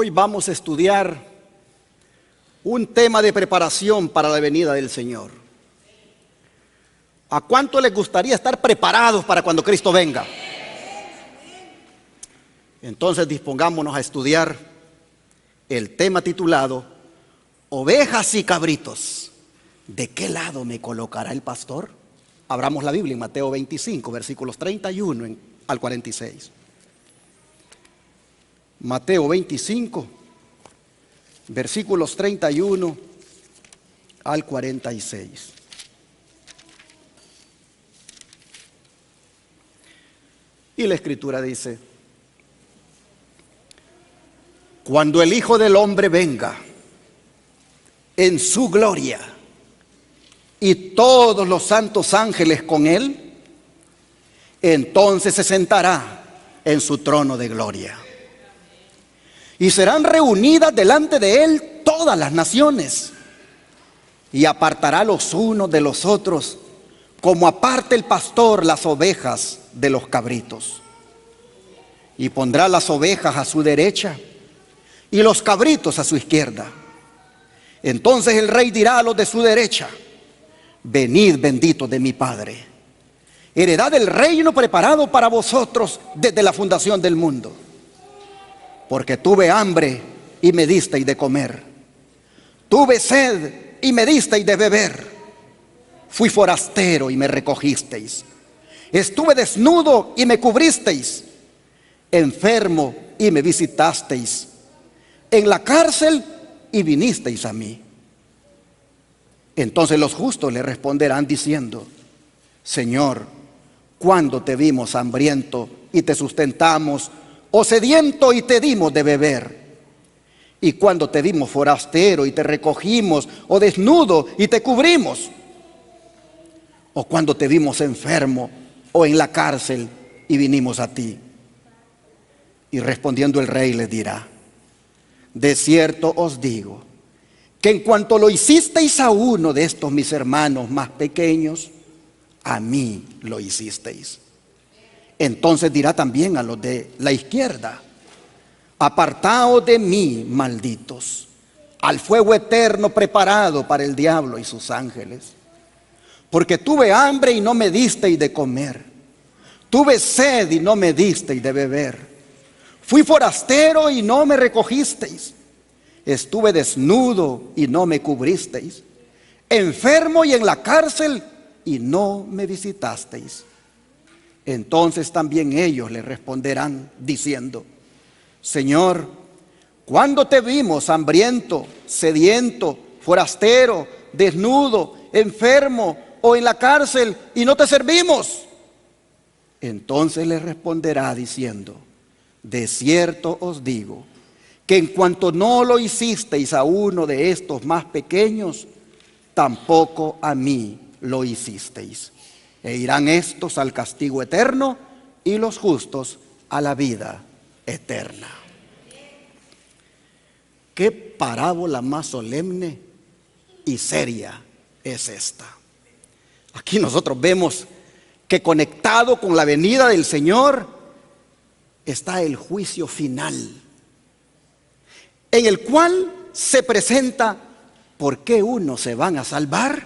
Hoy vamos a estudiar un tema de preparación para la venida del Señor. ¿A cuánto les gustaría estar preparados para cuando Cristo venga? Entonces dispongámonos a estudiar el tema titulado Ovejas y cabritos. ¿De qué lado me colocará el pastor? Abramos la Biblia en Mateo 25, versículos 31 al 46. Mateo 25, versículos 31 al 46. Y la Escritura dice: cuando el Hijo del Hombre venga en su gloria y todos los santos ángeles con él, entonces se sentará en su trono de gloria. Y serán reunidas delante de él todas las naciones, y apartará los unos de los otros, como aparta el pastor las ovejas de los cabritos. Y pondrá las ovejas a su derecha y los cabritos a su izquierda. Entonces el rey dirá a los de su derecha: venid, benditos de mi Padre, heredad del reino preparado para vosotros desde la fundación del mundo. Porque tuve hambre y me disteis de comer, tuve sed y me disteis de beber, fui forastero y me recogisteis, estuve desnudo y me cubristeis, enfermo y me visitasteis, en la cárcel y vinisteis a mí. Entonces los justos le responderán diciendo: Señor, ¿cuándo te vimos hambriento y te sustentamos, o sediento y te dimos de beber? ¿Y cuándo te vimos forastero y te recogimos, o desnudo y te cubrimos? ¿O cuándo te vimos enfermo o en la cárcel y vinimos a ti? Y respondiendo el rey les dirá: de cierto os digo, que en cuanto lo hicisteis a uno de estos mis hermanos más pequeños, a mí lo hicisteis. Entonces dirá también a los de la izquierda: apartaos de mí, malditos, al fuego eterno preparado para el diablo y sus ángeles. Porque tuve hambre y no me disteis de comer, tuve sed y no me disteis de beber, fui forastero y no me recogisteis, estuve desnudo y no me cubristeis, enfermo y en la cárcel y no me visitasteis. Entonces también ellos le responderán diciendo: Señor, ¿cuándo te vimos hambriento, sediento, forastero, desnudo, enfermo o en la cárcel y no te servimos? Entonces le responderá diciendo: de cierto os digo, que en cuanto no lo hicisteis a uno de estos más pequeños, tampoco a mí lo hicisteis. E irán estos al castigo eterno y los justos a la vida eterna. ¿Qué parábola más solemne y seria es esta? Aquí nosotros vemos que conectado con la venida del Señor está el juicio final, en el cual se presenta por qué unos se van a salvar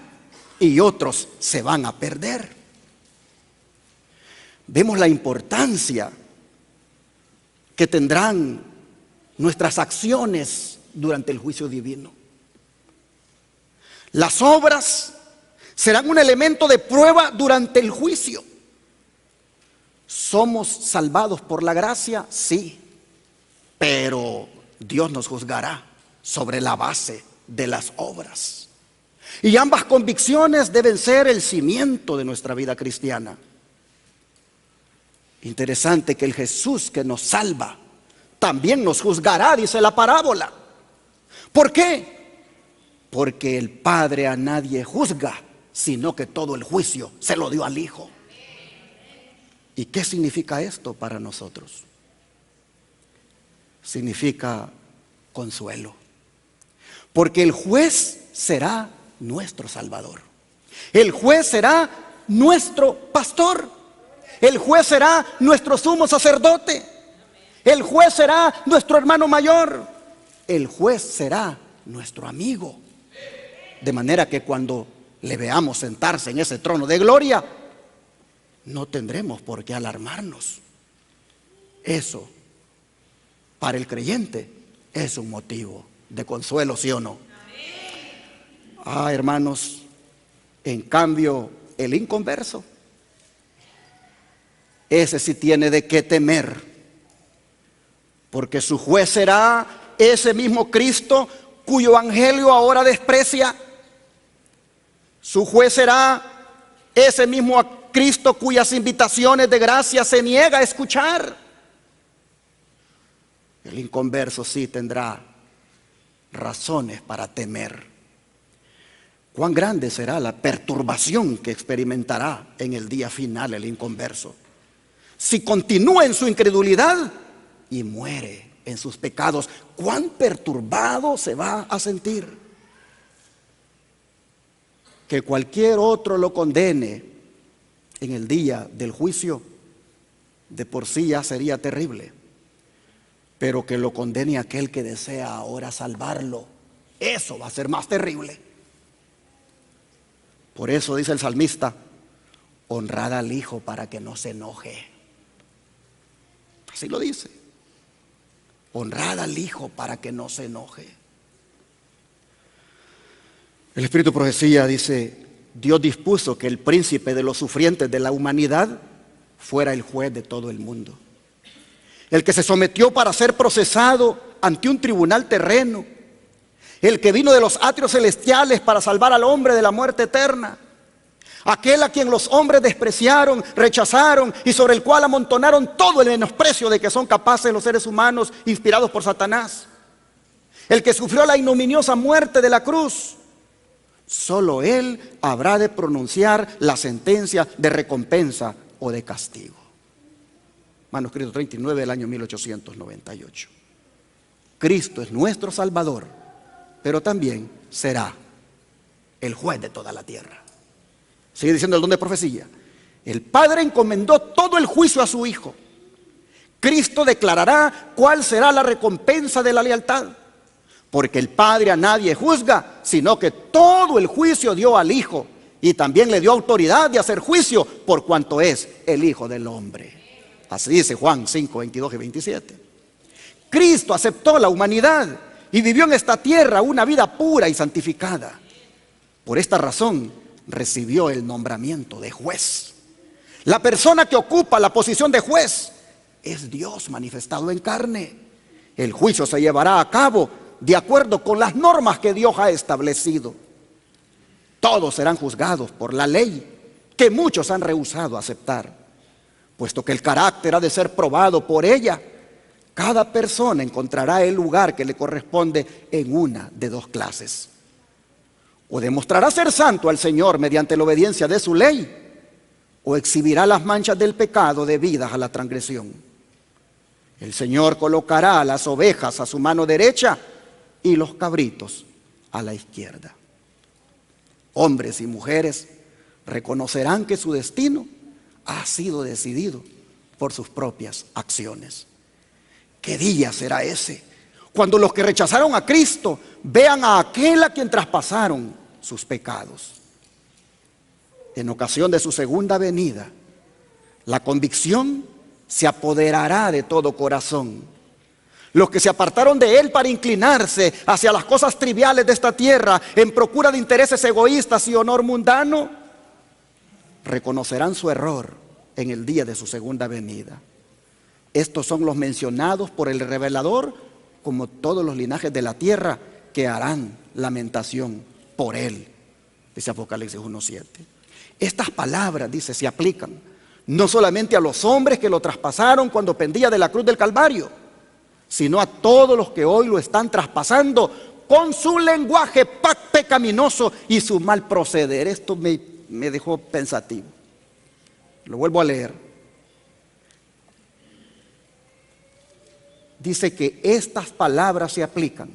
y otros se van a perder. Vemos la importancia que tendrán nuestras acciones durante el juicio divino. Las obras serán un elemento de prueba durante el juicio. ¿Somos salvados por la gracia? Sí, pero Dios nos juzgará sobre la base de las obras. Y ambas convicciones deben ser el cimiento de nuestra vida cristiana. Interesante que el Jesús que nos salva también nos juzgará, dice la parábola. ¿Por qué? Porque el Padre a nadie juzga, sino que todo el juicio se lo dio al Hijo. ¿Y qué significa esto para nosotros? Significa consuelo, porque el juez será nuestro Salvador. El juez será nuestro pastor. El juez será nuestro sumo sacerdote. El juez será nuestro hermano mayor. el juez será nuestro amigo. De manera que cuando le veamos sentarse en ese trono de gloria, no tendremos por qué alarmarnos. Eso, para el creyente, es un motivo de consuelo, ¿sí o no? Hermanos, en cambio, el inconverso, ese sí tiene de qué temer, porque su juez será ese mismo Cristo cuyo evangelio ahora desprecia. Su juez será ese mismo Cristo cuyas invitaciones de gracia se niega a escuchar. El inconverso sí tendrá razones para temer. Cuán grande será la perturbación que experimentará en el día final el inconverso, si continúa en su incredulidad y muere en sus pecados. Cuán perturbado se va a sentir. Que cualquier otro lo condene en el día del juicio, de por sí ya sería terrible, pero que lo condene aquel que desea ahora salvarlo, eso va a ser más terrible. Por eso dice el salmista: honrad al Hijo para que no se enoje. Así lo dice: honrad al Hijo para que no se enoje. El Espíritu de Profecía dice: Dios dispuso que el príncipe de los sufrientes de la humanidad fuera el juez de todo el mundo, el que se sometió para ser procesado ante un tribunal terreno, el que vino de los atrios celestiales para salvar al hombre de la muerte eterna, aquel a quien los hombres despreciaron, rechazaron y sobre el cual amontonaron todo el menosprecio de que son capaces los seres humanos inspirados por Satanás, el que sufrió la ignominiosa muerte de la cruz. Solo Él habrá de pronunciar la sentencia de recompensa o de castigo. Manuscrito 39 del año 1898. Cristo es nuestro Salvador, pero también será el juez de toda la tierra. Sigue diciendo el don de profecía: el Padre encomendó todo el juicio a su Hijo. Cristo declarará cuál será la recompensa de la lealtad, porque el Padre a nadie juzga, sino que todo el juicio dio al Hijo, y también le dio autoridad de hacer juicio por cuanto es el Hijo del hombre. Así dice Juan 5, 22 y 27. Cristo aceptó la humanidad y vivió en esta tierra una vida pura y santificada. Por esta razón recibió el nombramiento de juez. La persona que ocupa la posición de juez es Dios manifestado en carne. El juicio se llevará a cabo de acuerdo con las normas que Dios ha establecido. Todos serán juzgados por la ley que muchos han rehusado aceptar, puesto que el carácter ha de ser probado por ella. Cada persona encontrará el lugar que le corresponde en una de dos clases: o demostrará ser santo al Señor mediante la obediencia de su ley, o exhibirá las manchas del pecado debidas a la transgresión. El Señor colocará a las ovejas a su mano derecha y los cabritos a la izquierda. Hombres y mujeres reconocerán que su destino ha sido decidido por sus propias acciones. ¿Qué día será ese? Cuando los que rechazaron a Cristo vean a aquel a quien traspasaron sus pecados. En ocasión de su segunda venida, la convicción se apoderará de todo corazón. Los que se apartaron de Él para inclinarse hacia las cosas triviales de esta tierra en procura de intereses egoístas y honor mundano, reconocerán su error en el día de su segunda venida. Estos son los mencionados por el revelador como todos los linajes de la tierra que harán lamentación por Él, dice Apocalipsis 1:7. Estas palabras, dice, se aplican no solamente a los hombres que lo traspasaron cuando pendía de la cruz del Calvario, sino a todos los que hoy lo están traspasando con su lenguaje pecaminoso y su mal proceder. Esto me dejó pensativo. Lo vuelvo a leer. Dice que estas palabras se aplican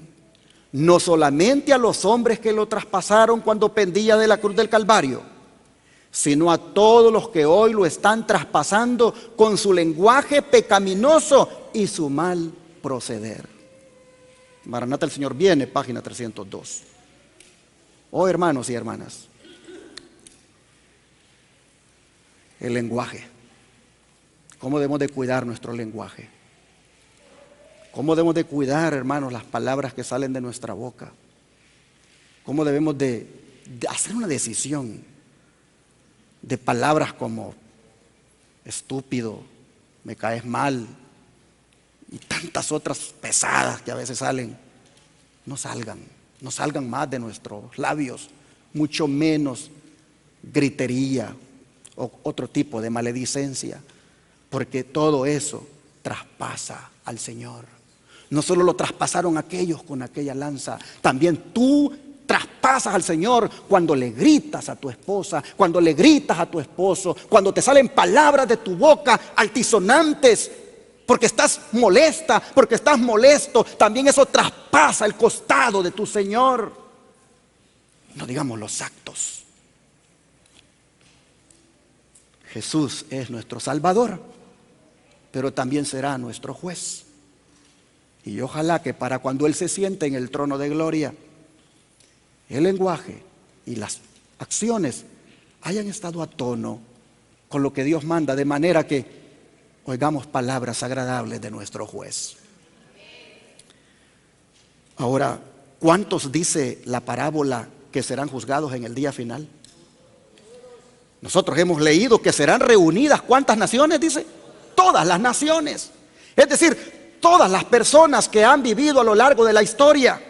no solamente a los hombres que lo traspasaron cuando pendía de la cruz del Calvario, sino a todos los que hoy lo están traspasando con su lenguaje pecaminoso y su mal proceder. Maranata, el Señor viene, página 302. Oh, hermanos y hermanas, el lenguaje. ¿Cómo debemos de cuidar nuestro lenguaje? ¿Cómo debemos de cuidar, hermanos, las palabras que salen de nuestra boca? ¿Cómo debemos de hacer una decisión de palabras como estúpido, me caes mal y tantas otras pesadas que a veces salen? No salgan más de nuestros labios, mucho menos gritería o otro tipo de maledicencia, porque todo eso traspasa al Señor. No solo lo traspasaron aquellos con aquella lanza, también tú traspasas al Señor cuando le gritas a tu esposa, cuando le gritas a tu esposo, cuando te salen palabras de tu boca altisonantes, porque estás molesta, porque estás molesto. También eso traspasa el costado de tu Señor. No digamos los actos. Jesús es nuestro Salvador, pero también será nuestro juez. Y ojalá que para cuando Él se siente en el trono de gloria, el lenguaje y las acciones hayan estado a tono con lo que Dios manda, de manera que oigamos palabras agradables de nuestro juez. Ahora, ¿cuántos dice la parábola que serán juzgados en el día final? Nosotros hemos leído que serán reunidas, ¿cuántas naciones? Dice, todas las naciones. Es decir, todas las personas que han vivido a lo largo de la historia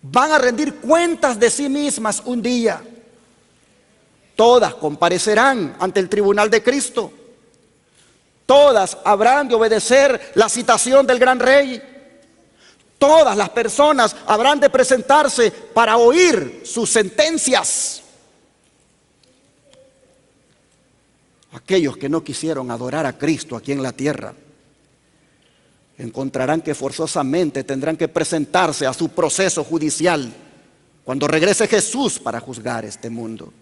van a rendir cuentas de sí mismas un día. Todas comparecerán ante el tribunal de Cristo. Todas habrán de obedecer la citación del gran rey. Todas las personas habrán de presentarse para oír sus sentencias. Aquellos que no quisieron adorar a Cristo aquí en la tierra encontrarán que forzosamente tendrán que presentarse a su proceso judicial cuando regrese Jesús para juzgar este mundo.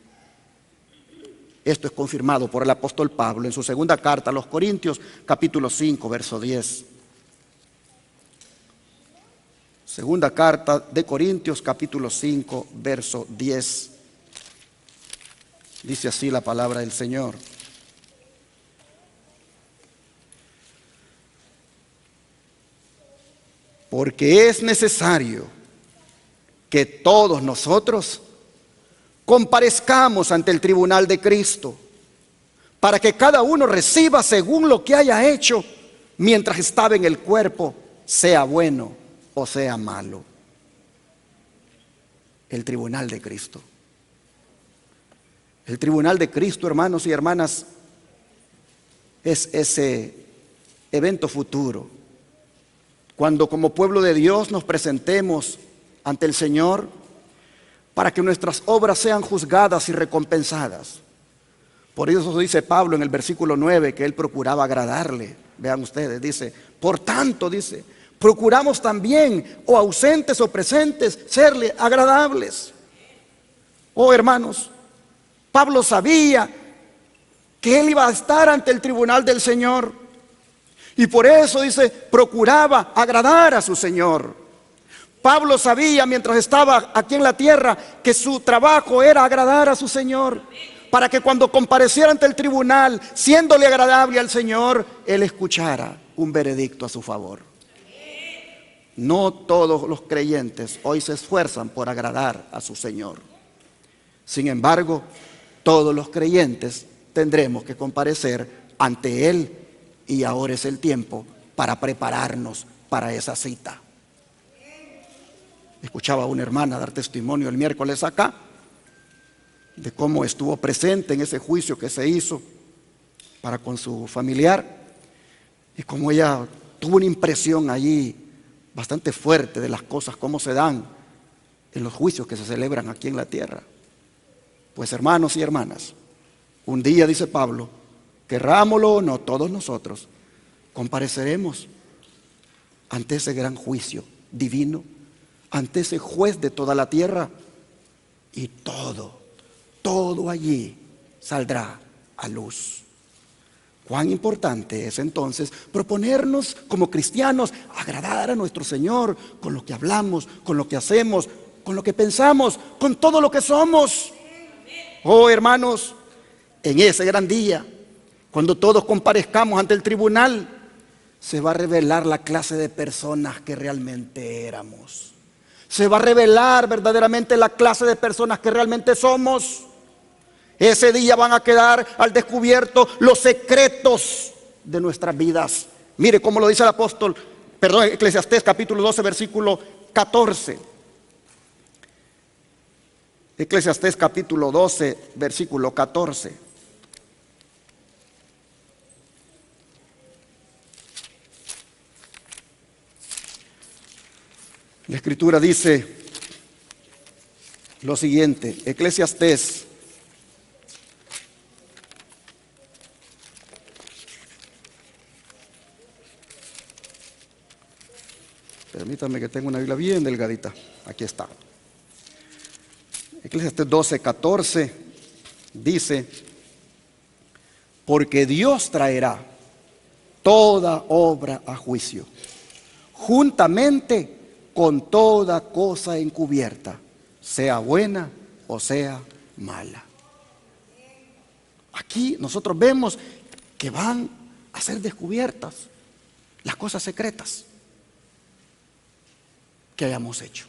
Esto es confirmado por el apóstol Pablo en su segunda carta a los Corintios, capítulo 5, verso 10. Segunda carta de Corintios, capítulo 5, verso 10. Dice así la palabra del Señor. Porque es necesario que todos nosotros comparezcamos ante el tribunal de Cristo, para que cada uno reciba según lo que haya hecho mientras estaba en el cuerpo, sea bueno o sea malo. El tribunal de Cristo. El tribunal de Cristo, hermanos y hermanas, es ese evento futuro, cuando como pueblo de Dios nos presentemos ante el Señor para que nuestras obras sean juzgadas y recompensadas. Por eso dice Pablo en el versículo 9 que él procuraba agradarle. Vean ustedes, dice, por tanto, dice, procuramos también, o ausentes o presentes, serle agradables. Oh, hermanos, Pablo sabía que él iba a estar ante el tribunal del Señor. Y por eso, dice, procuraba agradar a su Señor. Pablo sabía mientras estaba aquí en la tierra que su trabajo era agradar a su Señor, para que cuando compareciera ante el tribunal, siéndole agradable al Señor, él escuchara un veredicto a su favor. No todos los creyentes hoy se esfuerzan por agradar a su Señor. Sin embargo, todos los creyentes tendremos que comparecer ante Él, y ahora es el tiempo para prepararnos para esa cita. Escuchaba a una hermana dar testimonio el miércoles acá de cómo estuvo presente en ese juicio que se hizo para con su familiar, y cómo ella tuvo una impresión allí bastante fuerte de las cosas, cómo se dan en los juicios que se celebran aquí en la tierra. Pues hermanos y hermanas, un día, dice Pablo, querrámoslo o no, todos nosotros compareceremos ante ese gran juicio divino, ante ese juez de toda la tierra, y todo allí saldrá a luz. Cuán importante es entonces proponernos como cristianos agradar a nuestro Señor con lo que hablamos, con lo que hacemos, con lo que pensamos, con todo lo que somos. Oh, hermanos, en ese gran día, cuando todos comparezcamos ante el tribunal, se va a revelar la clase de personas que realmente éramos. Se va a revelar verdaderamente la clase de personas que realmente somos. Ese día van a quedar al descubierto los secretos de nuestras vidas. Mire cómo lo dice el apóstol, Eclesiastés capítulo 12, versículo 14. Eclesiastés capítulo 12, versículo 14. La Escritura dice lo siguiente, Eclesiastés permítame que tenga una Biblia bien delgadita. Aquí está. Eclesiastés 12, 14 dice: porque Dios traerá toda obra a juicio, juntamente con toda cosa encubierta, sea buena o sea mala. Aquí nosotros vemos que van a ser descubiertas las cosas secretas que hayamos hecho.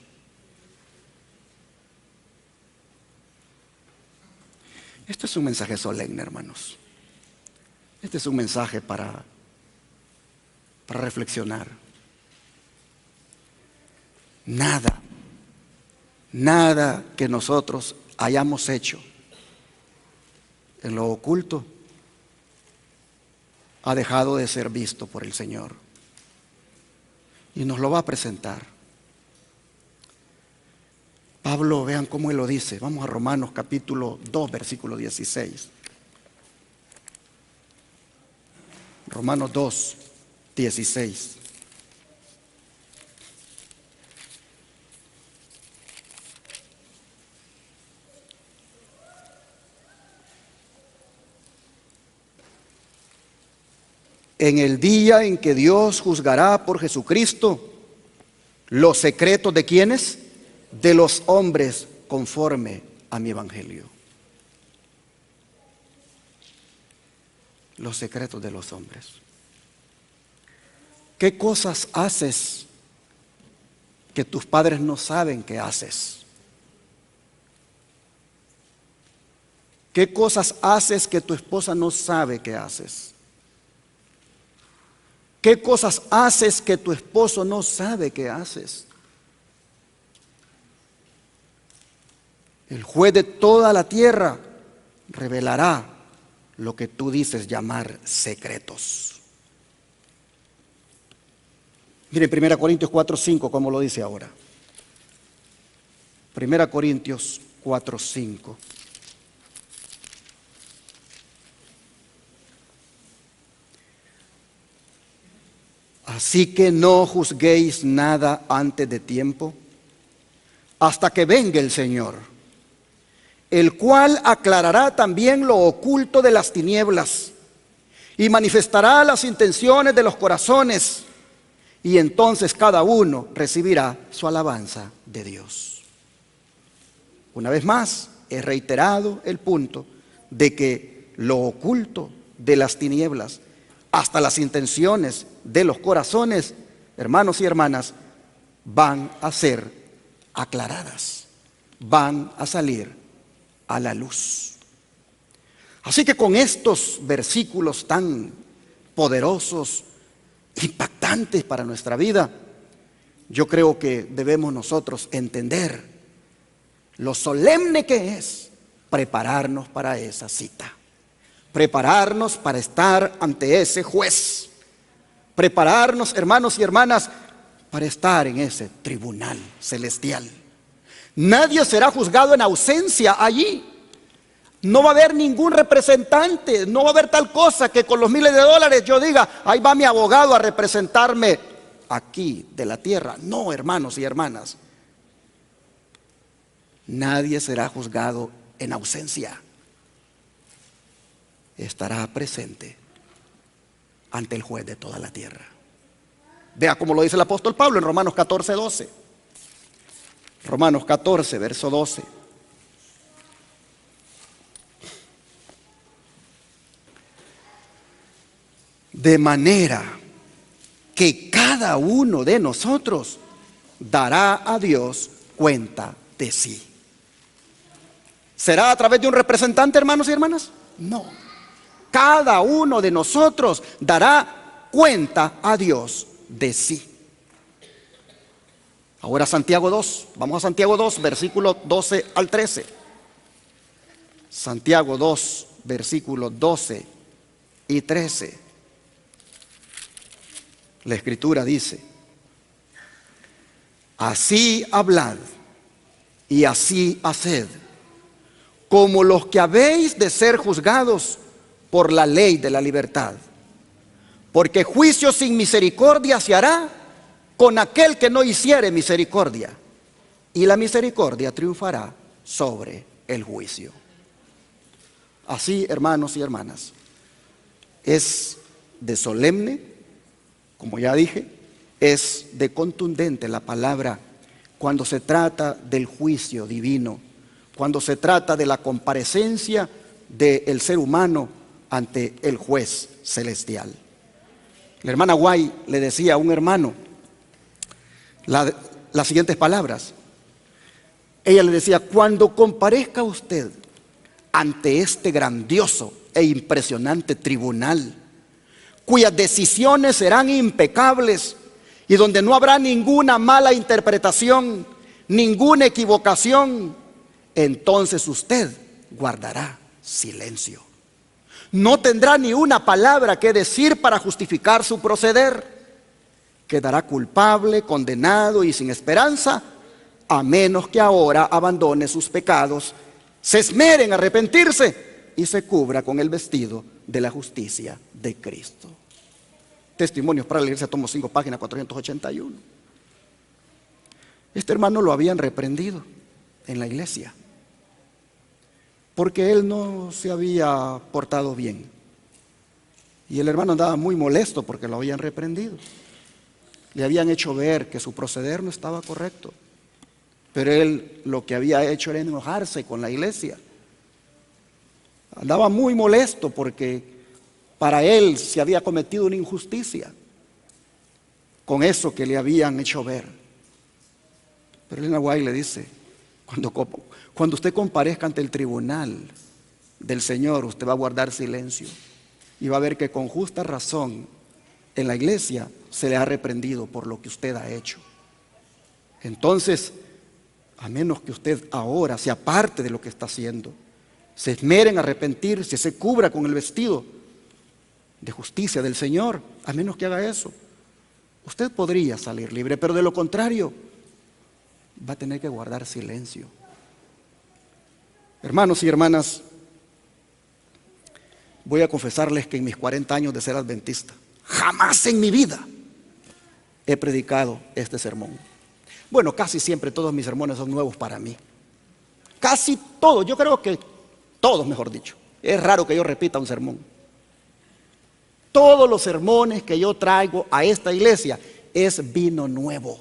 Este es un mensaje solemne, hermanos. Este es un mensaje para reflexionar. Nada que nosotros hayamos hecho en lo oculto ha dejado de ser visto por el Señor. Y nos lo va a presentar. Pablo, vean cómo él lo dice. Vamos a Romanos capítulo 2, versículo 16. Romanos 2, 16. En el día en que Dios juzgará por Jesucristo los secretos de ¿quiénes? De los hombres conforme a mi evangelio. Los secretos de los hombres. ¿Qué cosas haces que tus padres no saben que haces? ¿Qué cosas haces que tu esposa no sabe que haces? ¿Qué cosas haces que tu esposo no sabe que haces? El juez de toda la tierra revelará lo que tú dices llamar secretos. Miren 1 Corintios 4, 5, como lo dice ahora. 1 Corintios 4, 5. Así que no juzguéis nada antes de tiempo, hasta que venga el Señor, el cual aclarará también lo oculto de las tinieblas y manifestará las intenciones de los corazones, y entonces cada uno recibirá su alabanza de Dios. Una vez más, he reiterado el punto de que lo oculto de las tinieblas, hasta las intenciones de los corazones, hermanos y hermanas, van a ser aclaradas, van a salir a la luz. Así que con estos versículos tan poderosos, impactantes para nuestra vida, yo creo que debemos nosotros entender lo solemne que es prepararnos para esa cita. Prepararnos para estar ante ese juez. Prepararnos, hermanos y hermanas, para estar en ese tribunal celestial. Nadie será juzgado en ausencia allí. No va a haber ningún representante. No va a haber tal cosa que con los miles de dólares yo diga: ahí va mi abogado a representarme aquí de la tierra. No, hermanos y hermanas. Nadie será juzgado en ausencia. Estará presente ante el juez de toda la tierra. Vea cómo lo dice el apóstol Pablo en Romanos 14, 12. Romanos 14, verso 12. De manera que cada uno de nosotros dará a Dios cuenta de sí. ¿Será a través de un representante, hermanos y hermanas? No. Cada uno de nosotros dará cuenta a Dios de sí. Ahora Santiago 2. Vamos a Santiago 2, versículos 12 al 13. Santiago 2, versículos 12 y 13. La Escritura dice: así hablad y así haced, como los que habéis de ser juzgados por la ley de la libertad. Porque juicio sin misericordia se hará con aquel que no hiciere misericordia, y la misericordia triunfará sobre el juicio. Así, hermanos y hermanas, es de solemne, como ya dije, es de contundente la palabra cuando se trata del juicio divino, cuando se trata de la comparecencia del ser humano ante el juez celestial. La hermana White le decía a un hermano las siguientes palabras. Ella le decía: cuando comparezca usted ante este grandioso e impresionante tribunal, cuyas decisiones serán impecables y donde no habrá ninguna mala interpretación, ninguna equivocación, entonces usted guardará silencio. No tendrá ni una palabra que decir para justificar su proceder. Quedará culpable, condenado y sin esperanza, a menos que ahora abandone sus pecados, se esmere en arrepentirse y se cubra con el vestido de la justicia de Cristo. Testimonios para la Iglesia, tomo 5, página 481. Este hermano lo habían reprendido en la iglesia porque él no se había portado bien. Y el hermano andaba muy molesto porque lo habían reprendido. Le habían hecho ver que su proceder no estaba correcto. Pero él lo que había hecho era enojarse con la iglesia. Andaba muy molesto porque para él se había cometido una injusticia con eso que le habían hecho ver. Pero Elena White le dice: cuando usted comparezca ante el tribunal del Señor, usted va a guardar silencio y va a ver que con justa razón en la iglesia se le ha reprendido por lo que usted ha hecho. Entonces, a menos que usted ahora se aparte de lo que está haciendo, se esmere en arrepentirse, se cubra con el vestido de justicia del Señor, a menos que haga eso, usted podría salir libre, pero de lo contrario va a tener que guardar silencio. Hermanos y hermanas, voy a confesarles que en mis 40 años de ser adventista, jamás en mi vida he predicado este sermón. Bueno, casi siempre todos mis sermones son nuevos para mí. Casi todos, yo creo que todos, mejor dicho. Es raro que yo repita un sermón. Todos los sermones que yo traigo a esta iglesia es vino nuevo.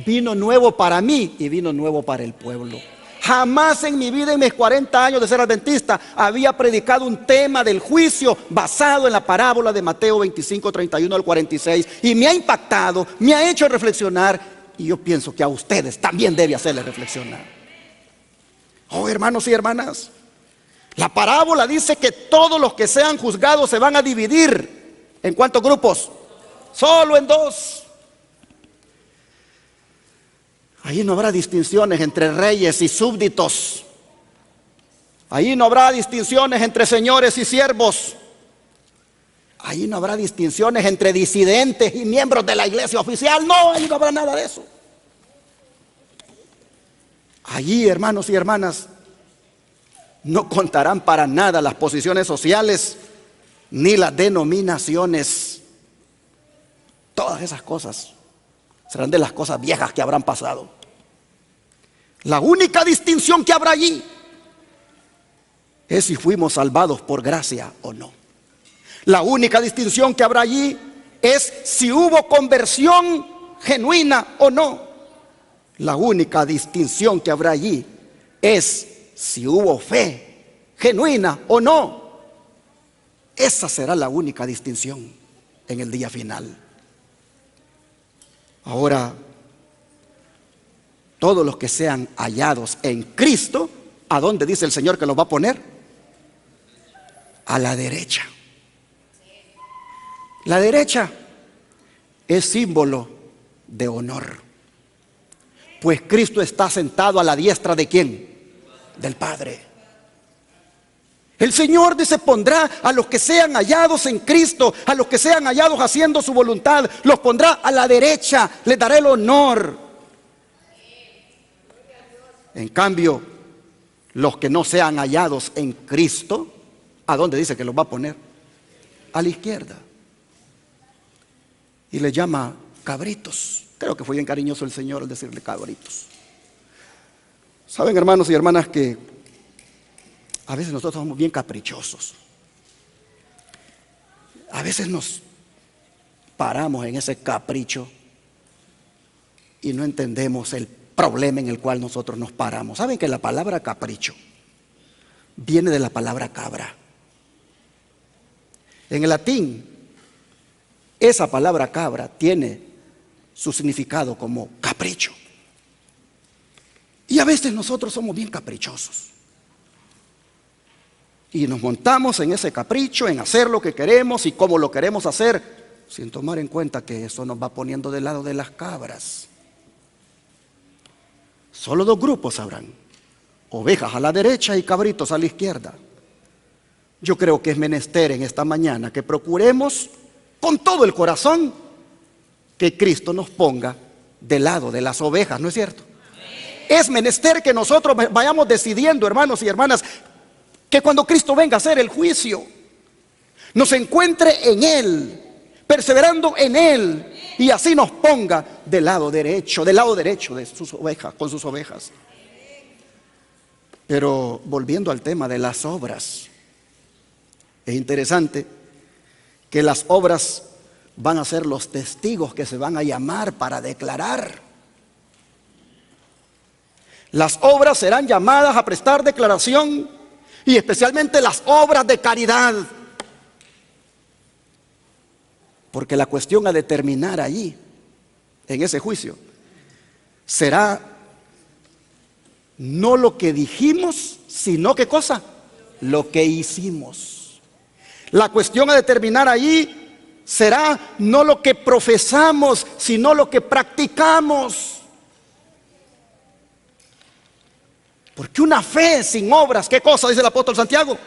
Vino nuevo para mí y vino nuevo para el pueblo. Jamás en mi vida, en mis 40 años de ser adventista, había predicado un tema del juicio basado en la parábola de Mateo 25, 31 al 46. Y me ha impactado, me ha hecho reflexionar. Y yo pienso que a ustedes también debe hacerles reflexionar. Oh, hermanos y hermanas, la parábola dice que todos los que sean juzgados se van a dividir. ¿En cuántos grupos? Solo en 2. Ahí no habrá distinciones entre reyes y súbditos. Ahí no habrá distinciones entre señores y siervos. Ahí no habrá distinciones entre disidentes y miembros de la iglesia oficial. No, ahí no habrá nada de eso. Allí, hermanos y hermanas, no contarán para nada las posiciones sociales ni las denominaciones. Todas esas cosas serán de las cosas viejas que habrán pasado. La única distinción que habrá allí es si fuimos salvados por gracia o no. La única distinción que habrá allí es si hubo conversión genuina o no. La única distinción que habrá allí es si hubo fe genuina o no. Esa será la única distinción en el día final. Ahora, todos los que sean hallados en Cristo, ¿a dónde dice el Señor que los va a poner? A la derecha. La derecha es símbolo de honor, pues Cristo está sentado a la diestra ¿de quién? Del Padre. El Señor dice, pondrá a los que sean hallados en Cristo, a los que sean hallados haciendo su voluntad, los pondrá a la derecha, les dará el honor. En cambio, los que no sean hallados en Cristo, ¿a dónde dice que los va a poner? A la izquierda. Y le llama cabritos. Creo que fue bien cariñoso el Señor al decirle cabritos. Saben, hermanos y hermanas, que a veces nosotros somos bien caprichosos. A veces nos paramos en ese capricho y no entendemos el problema en el cual nosotros nos paramos. Saben que la palabra capricho viene de la palabra cabra. En el latín, esa palabra cabra tiene su significado como capricho. Y a veces nosotros somos bien caprichosos. Y nos montamos en ese capricho, en hacer lo que queremos y cómo lo queremos hacer, sin tomar en cuenta que eso nos va poniendo del lado de las cabras. Solo dos grupos habrán: ovejas a la derecha y cabritos a la izquierda. Yo creo que es menester en esta mañana que procuremos con todo el corazón que Cristo nos ponga del lado de las ovejas, ¿no es cierto? Es menester que nosotros vayamos decidiendo, hermanos y hermanas, que cuando Cristo venga a hacer el juicio, nos encuentre en Él, perseverando en Él, y así nos ponga del lado derecho de sus ovejas, con sus ovejas. Pero volviendo al tema de las obras, es interesante que las obras van a ser los testigos que se van a llamar para declarar. Las obras serán llamadas a prestar declaración, y especialmente las obras de caridad, porque la cuestión a determinar allí, en ese juicio, será no lo que dijimos, sino ¿qué cosa? Lo que hicimos. La cuestión a determinar allí será no lo que profesamos, sino lo que practicamos. Porque una fe sin obras, ¿qué cosa dice el apóstol Santiago?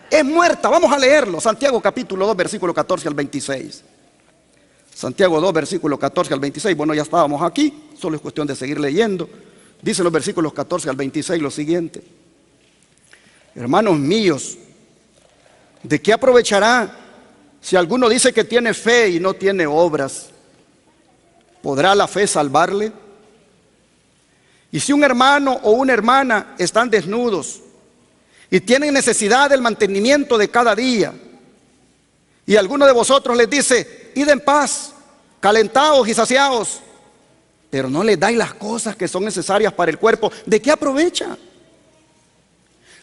Es muerta. Vamos a leerlo. Santiago capítulo 2, versículo 14 al 26. Santiago 2, versículo 14 al 26. Bueno, ya estábamos aquí, solo es cuestión de seguir leyendo. Dice los versículos 14 al 26 lo siguiente: hermanos míos, ¿de qué aprovechará si alguno dice que tiene fe y no tiene obras? ¿Podrá la fe salvarle? Y si un hermano o una hermana están desnudos y tienen necesidad del mantenimiento de cada día, y alguno de vosotros les dice, id en paz, calentaos y saciaos, pero no les dais las cosas que son necesarias para el cuerpo, ¿de qué aprovecha?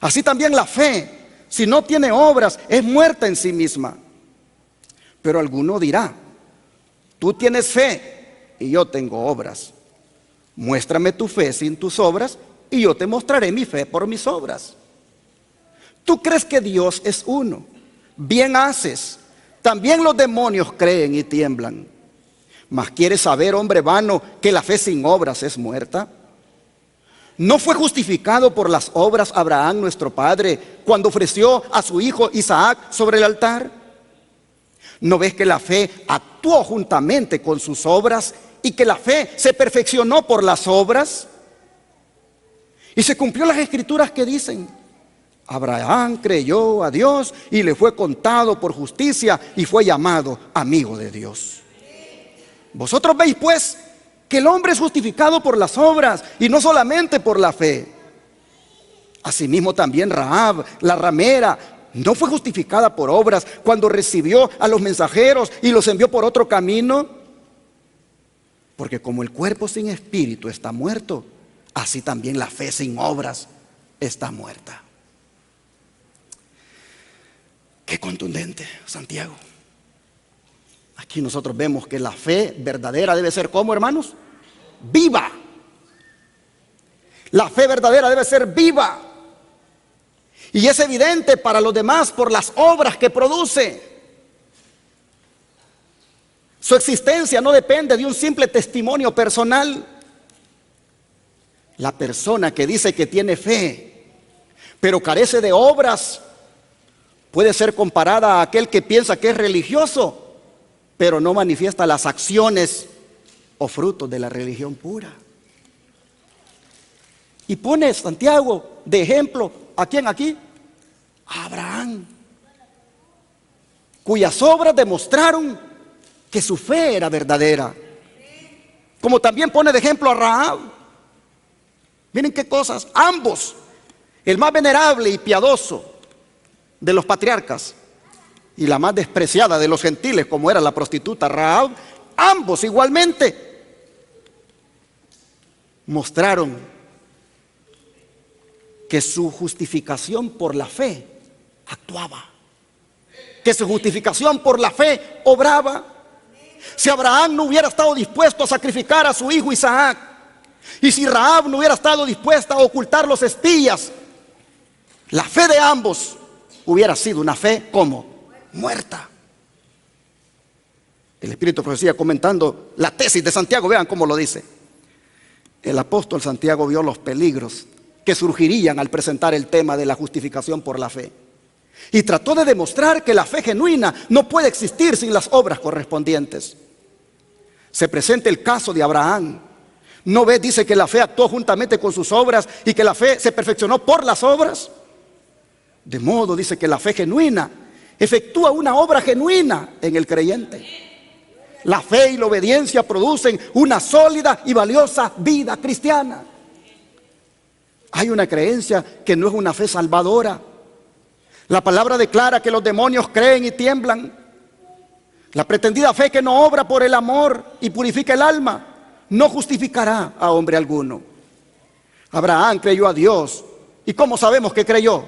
Así también la fe, si no tiene obras, es muerta en sí misma. Pero alguno dirá, tú tienes fe y yo tengo obras. Muéstrame tu fe sin tus obras y yo te mostraré mi fe por mis obras. Tú crees que Dios es uno, bien haces. También los demonios creen y tiemblan. Mas ¿quieres saber, hombre vano, que la fe sin obras es muerta? ¿No fue justificado por las obras Abraham nuestro padre cuando ofreció a su hijo Isaac sobre el altar? ¿No ves que la fe actuó juntamente con sus obras y que la fe se perfeccionó por las obras? Y se cumplió las escrituras que dicen, Abraham creyó a Dios y le fue contado por justicia y fue llamado amigo de Dios. Vosotros veis pues que el hombre es justificado por las obras y no solamente por la fe. Asimismo también Rahab, la ramera, ¿no fue justificada por obras cuando recibió a los mensajeros y los envió por otro camino? Porque como el cuerpo sin espíritu está muerto, así también la fe sin obras está muerta. Qué contundente, Santiago. Aquí nosotros vemos que la fe verdadera debe ser, ¿cómo, hermanos? Viva. La fe verdadera debe ser viva. Y es evidente para los demás por las obras que produce. Su existencia no depende de un simple testimonio personal. La persona que dice que tiene fe, pero carece de obras, puede ser comparada a aquel que piensa que es religioso, pero no manifiesta las acciones o frutos de la religión pura. Y pone Santiago de ejemplo, ¿a quién aquí? A Abraham, cuyas obras demostraron que su fe era verdadera. Como también pone de ejemplo a Rahab. Miren qué cosas, ambos, el más venerable y piadoso de los patriarcas y la más despreciada de los gentiles, como era la prostituta Rahab, ambos igualmente mostraron que su justificación por la fe actuaba, que su justificación por la fe obraba. Si Abraham no hubiera estado dispuesto a sacrificar a su hijo Isaac, y si Rahab no hubiera estado dispuesta a ocultar los espías, la fe de ambos hubiera sido una fe como muerta. El Espíritu de Profecía, comentando la tesis de Santiago, vean cómo lo dice. El apóstol Santiago vio los peligros que surgirían al presentar el tema de la justificación por la fe, y trató de demostrar que la fe genuina no puede existir sin las obras correspondientes. Se presenta el caso de Abraham. ¿No ves? Dice que la fe actuó juntamente con sus obras y que la fe se perfeccionó por las obras. De modo, dice, que la fe genuina efectúa una obra genuina en el creyente. La fe y la obediencia producen una sólida y valiosa vida cristiana. Hay una creencia que no es una fe salvadora. La palabra declara que los demonios creen y tiemblan. La pretendida fe que no obra por el amor y purifica el alma no justificará a hombre alguno. Abraham creyó a Dios. ¿Y cómo sabemos que creyó?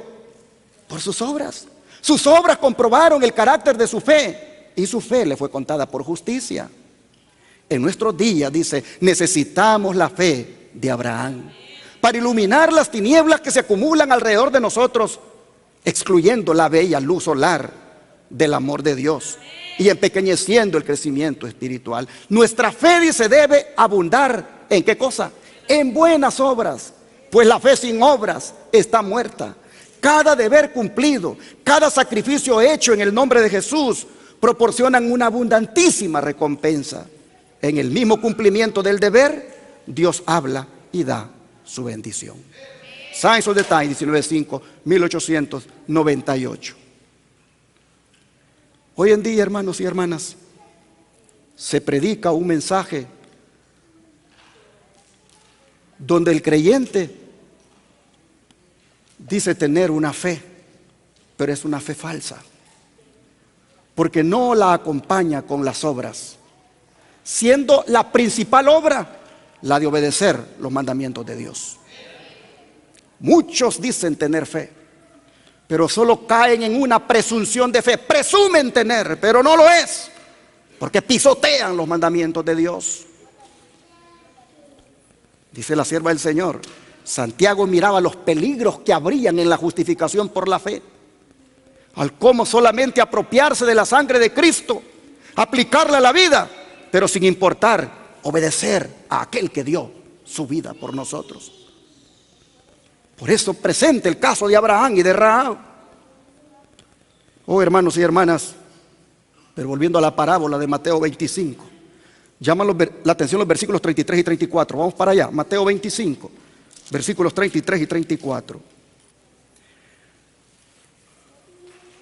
Por sus obras. Sus obras comprobaron el carácter de su fe, y su fe le fue contada por justicia. En nuestros días, dice, necesitamos la fe de Abraham para iluminar las tinieblas que se acumulan alrededor de nosotros, excluyendo la bella luz solar del amor de Dios y empequeñeciendo el crecimiento espiritual. Nuestra fe, dice, debe abundar ¿en qué cosa? En buenas obras, pues la fe sin obras está muerta. Cada deber cumplido, cada sacrificio hecho en el nombre de Jesús proporcionan una abundantísima recompensa. En el mismo cumplimiento del deber, Dios habla y da su bendición. Science of the Times, 19.5, 1898. Hoy en día, hermanos y hermanas, se predica un mensaje donde el creyente dice tener una fe, pero es una fe falsa, porque no la acompaña con las obras, siendo la principal obra la de obedecer los mandamientos de Dios. Muchos dicen tener fe, pero solo caen en una presunción de fe. Presumen tener, pero no lo es, porque pisotean los mandamientos de Dios. Dice la sierva del Señor, Santiago miraba los peligros que habrían en la justificación por la fe, al cómo solamente apropiarse de la sangre de Cristo, aplicarla a la vida, pero sin importar obedecer a aquel que dio su vida por nosotros. Por eso presenta el caso de Abraham y de Rahab. Oh, hermanos y hermanas, pero volviendo a la parábola de Mateo 25, llaman la atención los versículos 33 y 34. Vamos para allá, Mateo 25, versículos 33 y 34.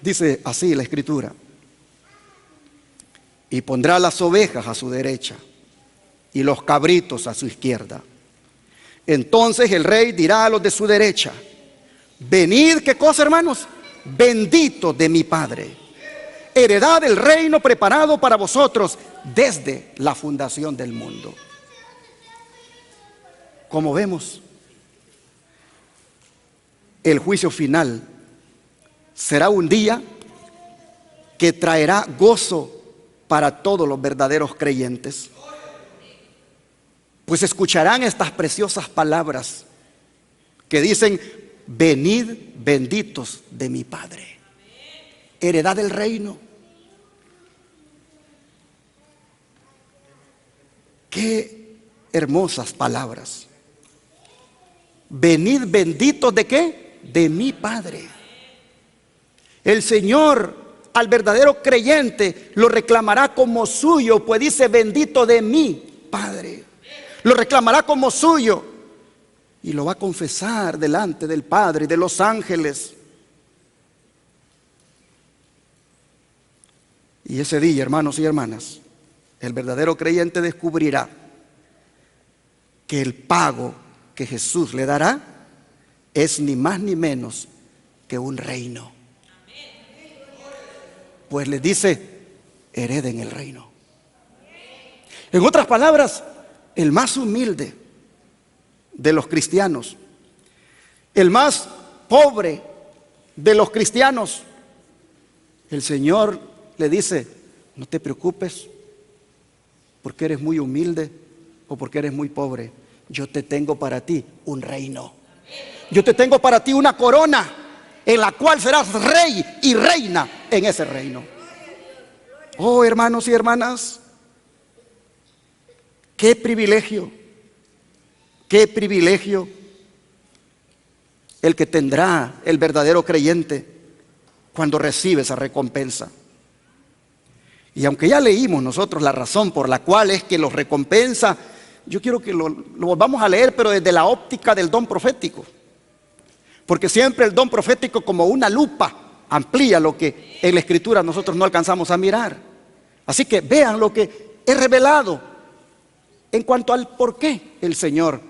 Dice así la Escritura: y pondrá las ovejas a su derecha y los cabritos a su izquierda. Entonces el rey dirá a los de su derecha: venid, ¿qué cosa, hermanos? benditos de mi Padre. Heredad del reino preparado para vosotros desde la fundación del mundo. Como vemos, el juicio final será un día que traerá gozo para todos los verdaderos creyentes, pues escucharán estas preciosas palabras que dicen: venid benditos de mi Padre, heredad del reino. Qué hermosas palabras. Venid benditos ¿de qué? De mi Padre. El Señor al verdadero creyente lo reclamará como suyo, pues dice: bendito de mi Padre. Lo reclamará como suyo y lo va a confesar delante del Padre y de los ángeles. Y ese día, hermanos y hermanas, el verdadero creyente descubrirá que el pago que Jesús le dará es ni más ni menos que un reino. Pues les dice: hereden el reino. En otras palabras, el más humilde de los cristianos, el más pobre de los cristianos, el Señor le dice: no te preocupes porque eres muy humilde o porque eres muy pobre. Yo te tengo para ti un reino. Yo te tengo para ti una corona en la cual serás rey y reina en ese reino. Oh, hermanos y hermanas, qué privilegio el que tendrá el verdadero creyente cuando recibe esa recompensa. Y aunque ya leímos nosotros la razón por la cual es que los recompensa, yo quiero que lo volvamos a leer, pero desde la óptica del don profético. Porque siempre el don profético, como una lupa, amplía lo que en la Escritura nosotros no alcanzamos a mirar. Así que vean lo que es revelado en cuanto al por qué el Señor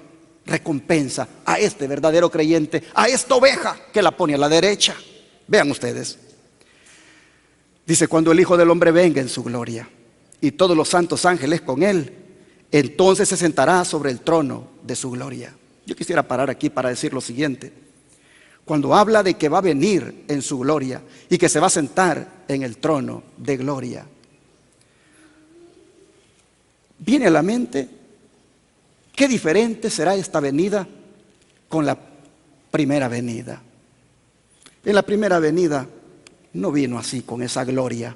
recompensa a este verdadero creyente, a esta oveja que la pone a la derecha. Vean ustedes. Dice: cuando el Hijo del Hombre venga en su gloria y todos los santos ángeles con él, entonces se sentará sobre el trono de su gloria. Yo quisiera parar aquí para decir lo siguiente. Cuando habla de que va a venir en su gloria y que se va a sentar en el trono de gloria, viene a la mente qué diferente será esta venida con la primera venida. En la primera venida no vino así con esa gloria,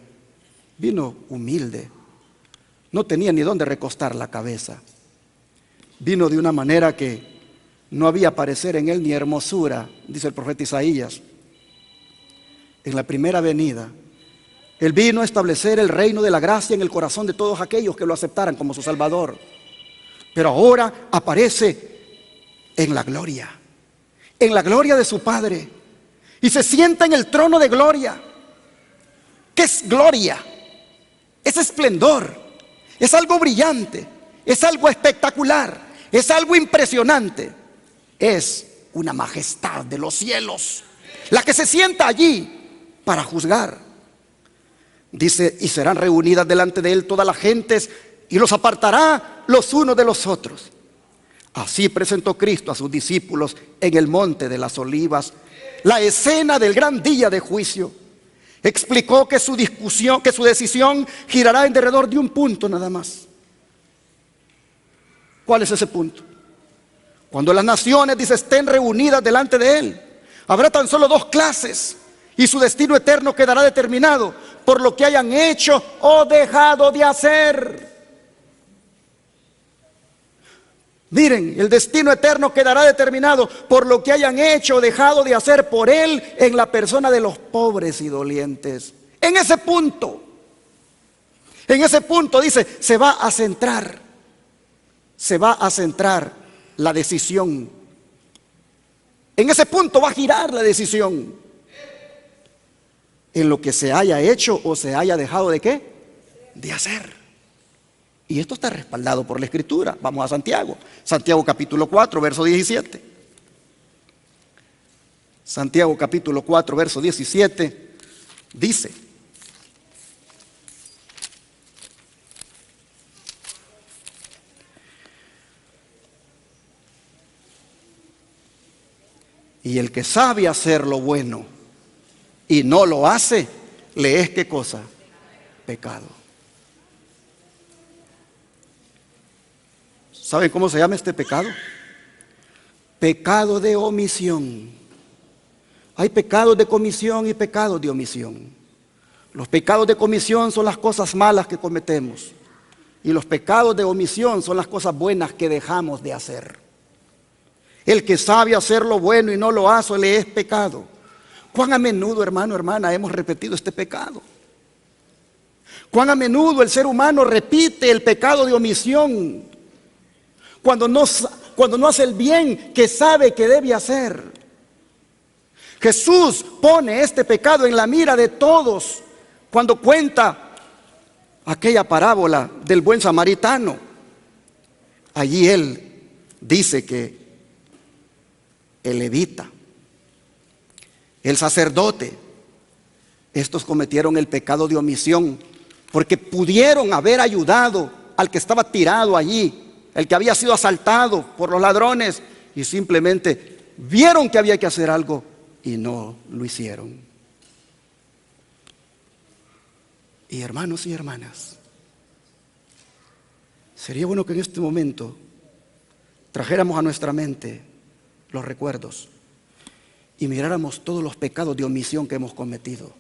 vino humilde, no tenía ni dónde recostar la cabeza, vino de una manera que no había parecer en él ni hermosura, dice el profeta Isaías. En la primera venida, él vino a establecer el reino de la gracia en el corazón de todos aquellos que lo aceptaran como su Salvador. Pero ahora aparece en la gloria de su Padre, y se sienta en el trono de gloria. ¿Qué es gloria? Es esplendor, es algo brillante, es algo espectacular, es algo impresionante. Es una majestad de los cielos la que se sienta allí para juzgar. Dice: y serán reunidas delante de él todas las gentes, y los apartará los unos de los otros. Así presentó Cristo a sus discípulos en el monte de las Olivas la escena del gran día de juicio. Explicó que su decisión girará en derredor de un punto nada más. ¿Cuál es ese punto? Cuando las naciones, dice, estén reunidas delante de él, habrá tan solo dos clases y su destino eterno quedará determinado por lo que hayan hecho o dejado de hacer. Miren, el destino eterno quedará determinado por lo que hayan hecho o dejado de hacer por él en la persona de los pobres y dolientes. En ese punto dice, se va a centrar la decisión. En ese punto va a girar la decisión. En lo que se haya hecho o se haya dejado de ¿qué? De hacer. Y esto está respaldado por la Escritura. Vamos a Santiago. Santiago capítulo 4, verso 17. Santiago capítulo 4, verso 17, dice: y el que sabe hacer lo bueno y no lo hace, le es ¿qué cosa? Pecado. ¿Saben cómo se llama este pecado? Pecado de omisión. Hay pecados de comisión y pecados de omisión. Los pecados de comisión son las cosas malas que cometemos, y los pecados de omisión son las cosas buenas que dejamos de hacer. El que sabe hacer lo bueno y no lo hace, le es pecado. ¿Cuán a menudo, hermano, hermana, hemos repetido este pecado? ¿Cuán a menudo el ser humano repite el pecado de omisión cuando no hace el bien que sabe que debe hacer? Jesús pone este pecado en la mira de todos cuando cuenta aquella parábola del buen samaritano. Allí él dice que el levita, el sacerdote, estos cometieron el pecado de omisión porque pudieron haber ayudado al que estaba tirado allí, el que había sido asaltado por los ladrones, y simplemente vieron que había que hacer algo y no lo hicieron. Y hermanos y hermanas, sería bueno que en este momento trajéramos a nuestra mente los recuerdos y miráramos todos los pecados de omisión que hemos cometido,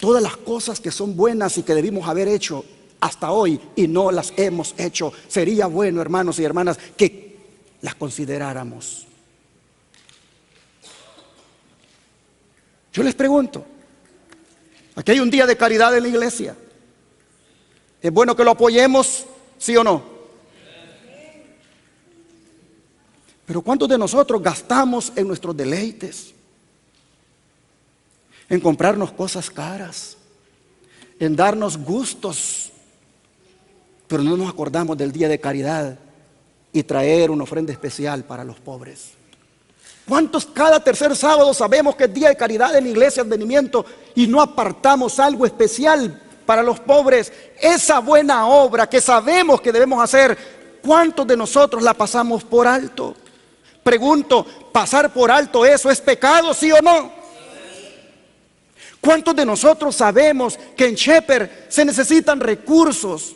todas las cosas que son buenas y que debimos haber hecho hasta hoy y no las hemos hecho. Sería bueno, hermanos y hermanas, que las consideráramos. Yo les pregunto, aquí hay un día de caridad en la iglesia. ¿Es bueno que lo apoyemos, sí o no? Pero ¿cuántos de nosotros gastamos en nuestros deleites? En comprarnos cosas caras, en darnos gustos, pero no nos acordamos del día de caridad y traer una ofrenda especial para los pobres? ¿Cuántos cada tercer sábado sabemos que es día de caridad en la iglesia de Advenimiento y no apartamos algo especial para los pobres? Esa buena obra que sabemos que debemos hacer, ¿cuántos de nosotros la pasamos por alto? Pregunto, ¿pasar por alto eso es pecado, sí o no? ¿Cuántos de nosotros sabemos que en Shepherd se necesitan recursos,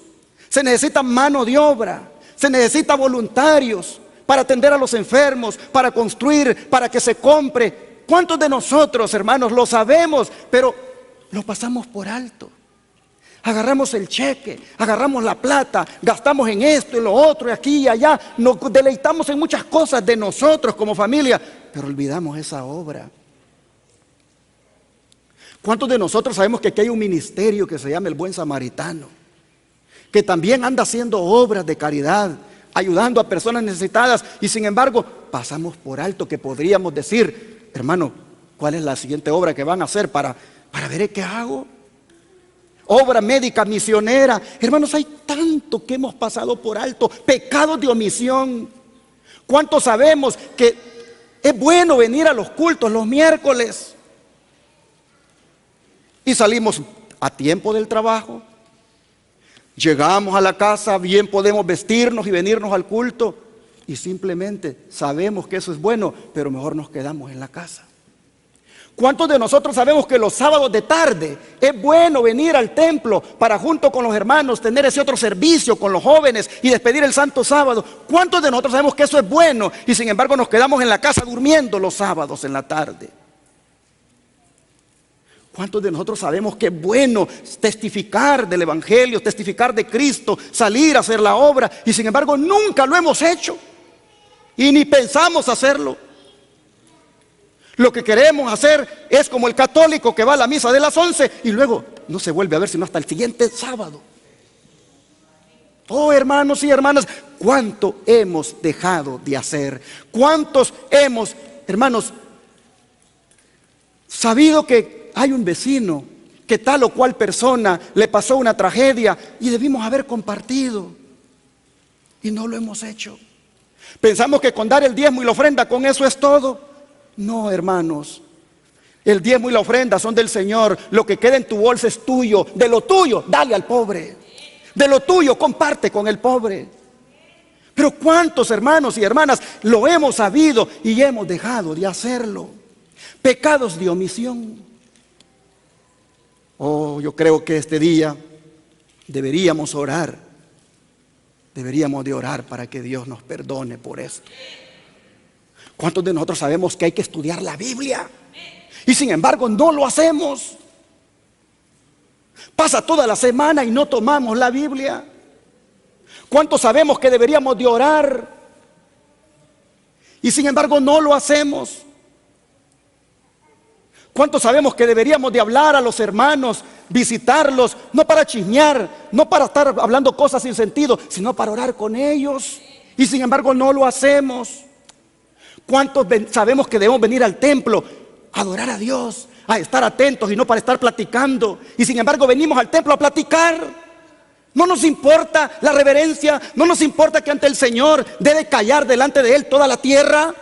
se necesita mano de obra, se necesita voluntarios para atender a los enfermos, para construir, para que se compre? ¿Cuántos de nosotros, hermanos, lo sabemos, pero lo pasamos por alto? Agarramos el cheque, agarramos la plata, gastamos en esto y lo otro y aquí y allá, nos deleitamos en muchas cosas de nosotros como familia, pero olvidamos esa obra. ¿Cuántos de nosotros sabemos que aquí hay un ministerio que se llama el Buen Samaritano, que también anda haciendo obras de caridad, ayudando a personas necesitadas, y sin embargo pasamos por alto que podríamos decir: hermano, ¿cuál es la siguiente obra que van a hacer para ver qué hago? Obra médica, misionera. Hermanos, hay tanto que hemos pasado por alto, pecados de omisión. ¿Cuántos sabemos que es bueno venir a los cultos los miércoles y salimos a tiempo del trabajo? Llegamos a la casa, bien podemos vestirnos y venirnos al culto, y simplemente sabemos que eso es bueno, pero mejor nos quedamos en la casa. ¿Cuántos de nosotros sabemos que los sábados de tarde es bueno venir al templo para, junto con los hermanos, tener ese otro servicio con los jóvenes y despedir el santo sábado? ¿Cuántos de nosotros sabemos que eso es bueno y sin embargo nos quedamos en la casa durmiendo los sábados en la tarde? ¿Cuántos de nosotros sabemos que es bueno testificar del Evangelio, testificar de Cristo, salir a hacer la obra, y sin embargo nunca lo hemos hecho y ni pensamos hacerlo? Lo que queremos hacer es como el católico que va a la misa de las 11 y luego no se vuelve a ver sino hasta el siguiente sábado. Oh, hermanos y hermanas, ¿cuánto hemos dejado de hacer? ¿Cuántos hemos, hermanos, sabido que hay un vecino que tal o cual persona le pasó una tragedia y debimos haber compartido y no lo hemos hecho? Pensamos que con dar el diezmo y la ofrenda, con eso es todo. No, hermanos. El diezmo y la ofrenda son del Señor. Lo que queda en tu bolsa es tuyo. De lo tuyo, dale al pobre. De lo tuyo, comparte con el pobre. Pero ¿cuántos hermanos y hermanas lo hemos sabido y hemos dejado de hacerlo? Pecados de omisión. Oh, yo creo que este día deberíamos orar. Deberíamos de orar para que Dios nos perdone por esto. ¿Cuántos de nosotros sabemos que hay que estudiar la Biblia? Y sin embargo no lo hacemos. Pasa toda la semana y no tomamos la Biblia. ¿Cuántos sabemos que deberíamos de orar? Y sin embargo no lo hacemos. ¿Cuántos sabemos que deberíamos de hablar a los hermanos, visitarlos, no para chismear, no para estar hablando cosas sin sentido, sino para orar con ellos? Y sin embargo no lo hacemos. ¿Cuántos sabemos que debemos venir al templo a adorar a Dios, a estar atentos y no para estar platicando? Y sin embargo venimos al templo a platicar. No nos importa la reverencia, no nos importa que ante el Señor debe callar delante de Él toda la tierra.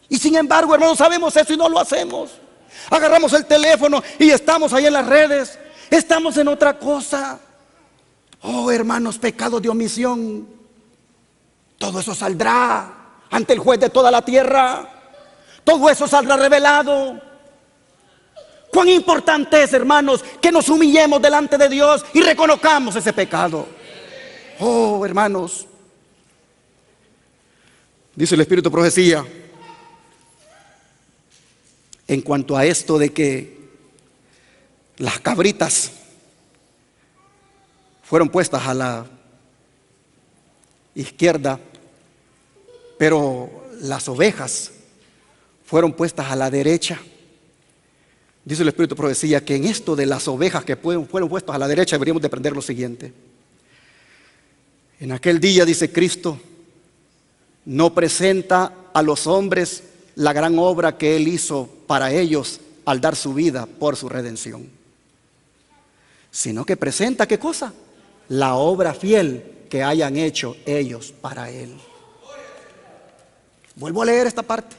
Y sin embargo, hermanos, sabemos eso y no lo hacemos. Agarramos el teléfono y estamos ahí en las redes, estamos en otra cosa. Oh, hermanos, pecados de omisión. Todo eso saldrá ante el juez de toda la tierra. Todo eso saldrá revelado. Cuán importante es, hermanos, que nos humillemos delante de Dios y reconozcamos ese pecado. Oh, hermanos, dice el Espíritu de Profecía en cuanto a esto de que las cabritas fueron puestas a la izquierda, pero las ovejas fueron puestas a la derecha. Dice el Espíritu de Profecía que en esto de las ovejas que fueron puestas a la derecha deberíamos de aprender lo siguiente. En aquel día, dice Cristo, no presenta a los hombres la gran obra que Él hizo para ellos al dar su vida por su redención, sino que presenta, ¿qué cosa? La obra fiel que hayan hecho ellos para Él. Vuelvo a leer esta parte.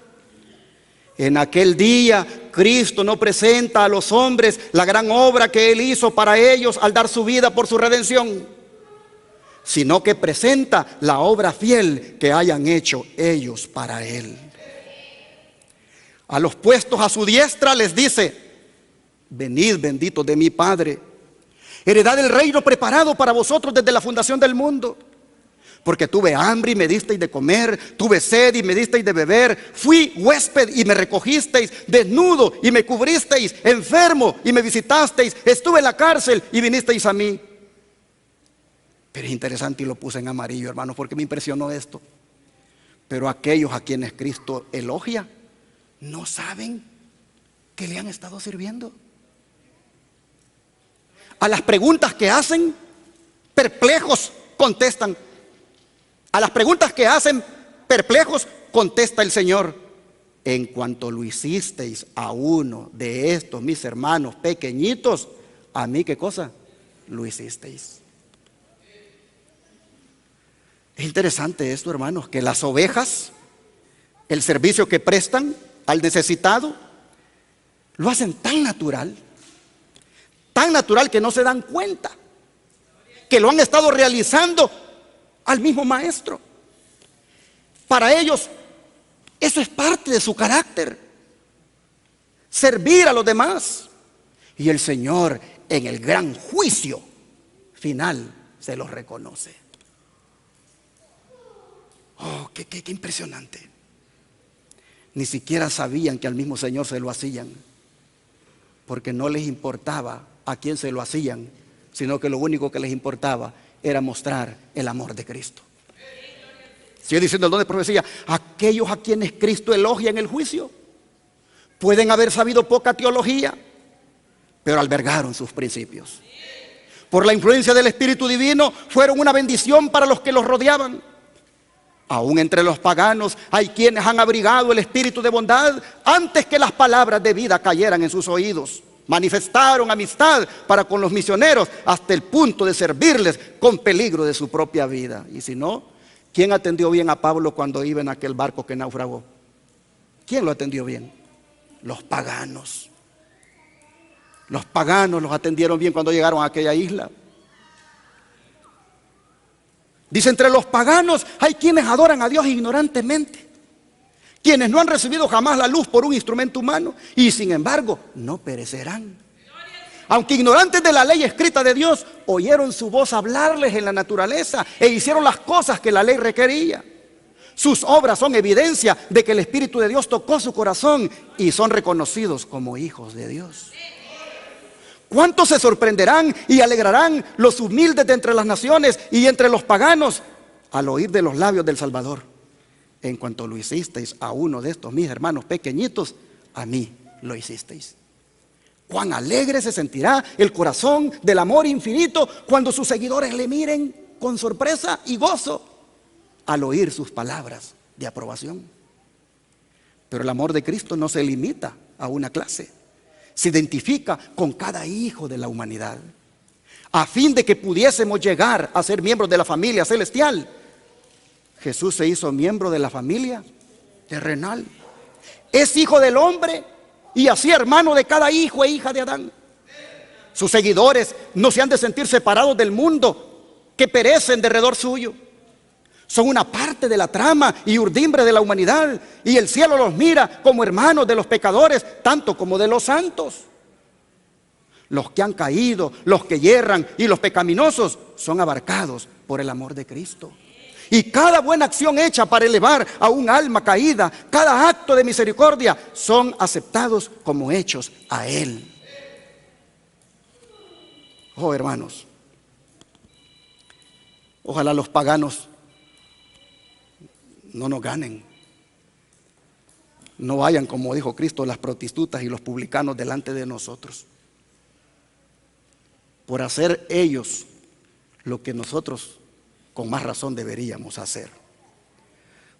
En aquel día Cristo no presenta a los hombres la gran obra que Él hizo para ellos al dar su vida por su redención, sino que presenta la obra fiel que hayan hecho ellos para Él. A los puestos a su diestra les dice: venid, benditos de mi Padre, heredad del reino preparado para vosotros desde la fundación del mundo. Porque tuve hambre y me disteis de comer, tuve sed y me disteis de beber, fui huésped y me recogisteis, desnudo y me cubristeis, enfermo y me visitasteis, estuve en la cárcel y vinisteis a mí. Pero es interesante y lo puse en amarillo, hermanos, porque me impresionó esto. Pero aquellos a quienes Cristo elogia no saben que le han estado sirviendo. A las preguntas que hacen, perplejos contestan. A las preguntas que hacen, perplejos, contesta el Señor: en cuanto lo hicisteis a uno de estos mis hermanos pequeñitos, a mí, ¿qué cosa? Lo hicisteis. Es interesante esto, hermanos, que las ovejas, el servicio que prestan al necesitado, lo hacen tan natural que no se dan cuenta que lo han estado realizando al mismo maestro. Para ellos eso es parte de su carácter, servir a los demás. Y el Señor en el gran juicio final se los reconoce. Oh, qué impresionante. Ni siquiera sabían que al mismo Señor se lo hacían, porque no les importaba a quién se lo hacían, sino que lo único que les importaba era mostrar el amor de Cristo. Sigue diciendo el don de profecía: aquellos a quienes Cristo elogia en el juicio pueden haber sabido poca teología, pero albergaron sus principios. Por la influencia del Espíritu Divino fueron una bendición para los que los rodeaban. Aún entre los paganos hay quienes han abrigado el espíritu de bondad antes que las palabras de vida cayeran en sus oídos. Manifestaron amistad para con los misioneros hasta el punto de servirles con peligro de su propia vida. Y si no, ¿quién atendió bien a Pablo cuando iba en aquel barco que naufragó? ¿Quién lo atendió bien? Los paganos. Los paganos los atendieron bien cuando llegaron a aquella isla. Dice, entre los paganos hay quienes adoran a Dios ignorantemente, quienes no han recibido jamás la luz por un instrumento humano y sin embargo no perecerán. Aunque ignorantes de la ley escrita de Dios, oyeron su voz hablarles en la naturaleza e hicieron las cosas que la ley requería. Sus obras son evidencia de que el Espíritu de Dios tocó su corazón y son reconocidos como hijos de Dios. ¿Cuántos se sorprenderán y alegrarán los humildes de entre las naciones y entre los paganos al oír de los labios del Salvador? En cuanto lo hicisteis a uno de estos mis hermanos pequeñitos, a mí lo hicisteis. Cuán alegre se sentirá el corazón del amor infinito cuando sus seguidores le miren con sorpresa y gozo al oír sus palabras de aprobación. Pero el amor de Cristo no se limita a una clase. Se identifica con cada hijo de la humanidad, a fin de que pudiésemos llegar a ser miembros de la familia celestial. Jesús se hizo miembro de la familia terrenal. Es hijo del hombre y así hermano de cada hijo e hija de Adán. Sus seguidores no se han de sentir separados del mundo que perecen derredor suyo. Son una parte de la trama y urdimbre de la humanidad, y el cielo los mira como hermanos de los pecadores, tanto como de los santos. Los que han caído, los que yerran y los pecaminosos son abarcados por el amor de Cristo. Y cada buena acción hecha para elevar a un alma caída, cada acto de misericordia, son aceptados como hechos a Él. Oh, hermanos, ojalá los paganos no nos ganen. No vayan, como dijo Cristo, las prostitutas y los publicanos delante de nosotros, por hacer ellos lo que nosotros con más razón deberíamos hacer.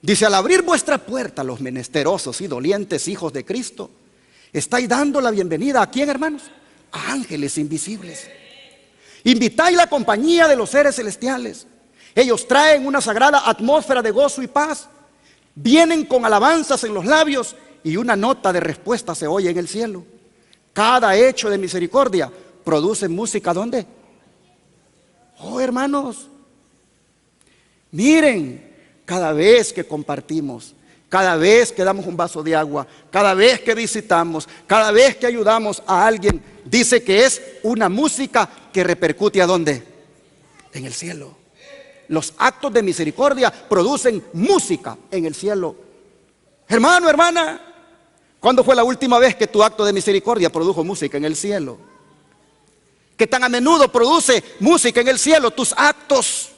Dice, al abrir vuestra puerta a los menesterosos y dolientes hijos de Cristo, estáis dando la bienvenida ¿a quién, hermanos? A ángeles invisibles. Invitáis la compañía de los seres celestiales. Ellos traen una sagrada atmósfera de gozo y paz. Vienen con alabanzas en los labios y una nota de respuesta se oye en el cielo. Cada hecho de misericordia produce música, ¿dónde? Oh, hermanos, miren, cada vez que compartimos, cada vez que damos un vaso de agua, cada vez que visitamos, cada vez que ayudamos a alguien, dice que es una música que repercute ¿a dónde? En el cielo. Los actos de misericordia producen música en el cielo. Hermano, hermana, ¿cuándo fue la última vez que tu acto de misericordia produjo música en el cielo? ¿Qué tan a menudo produce música en el cielo tus actos?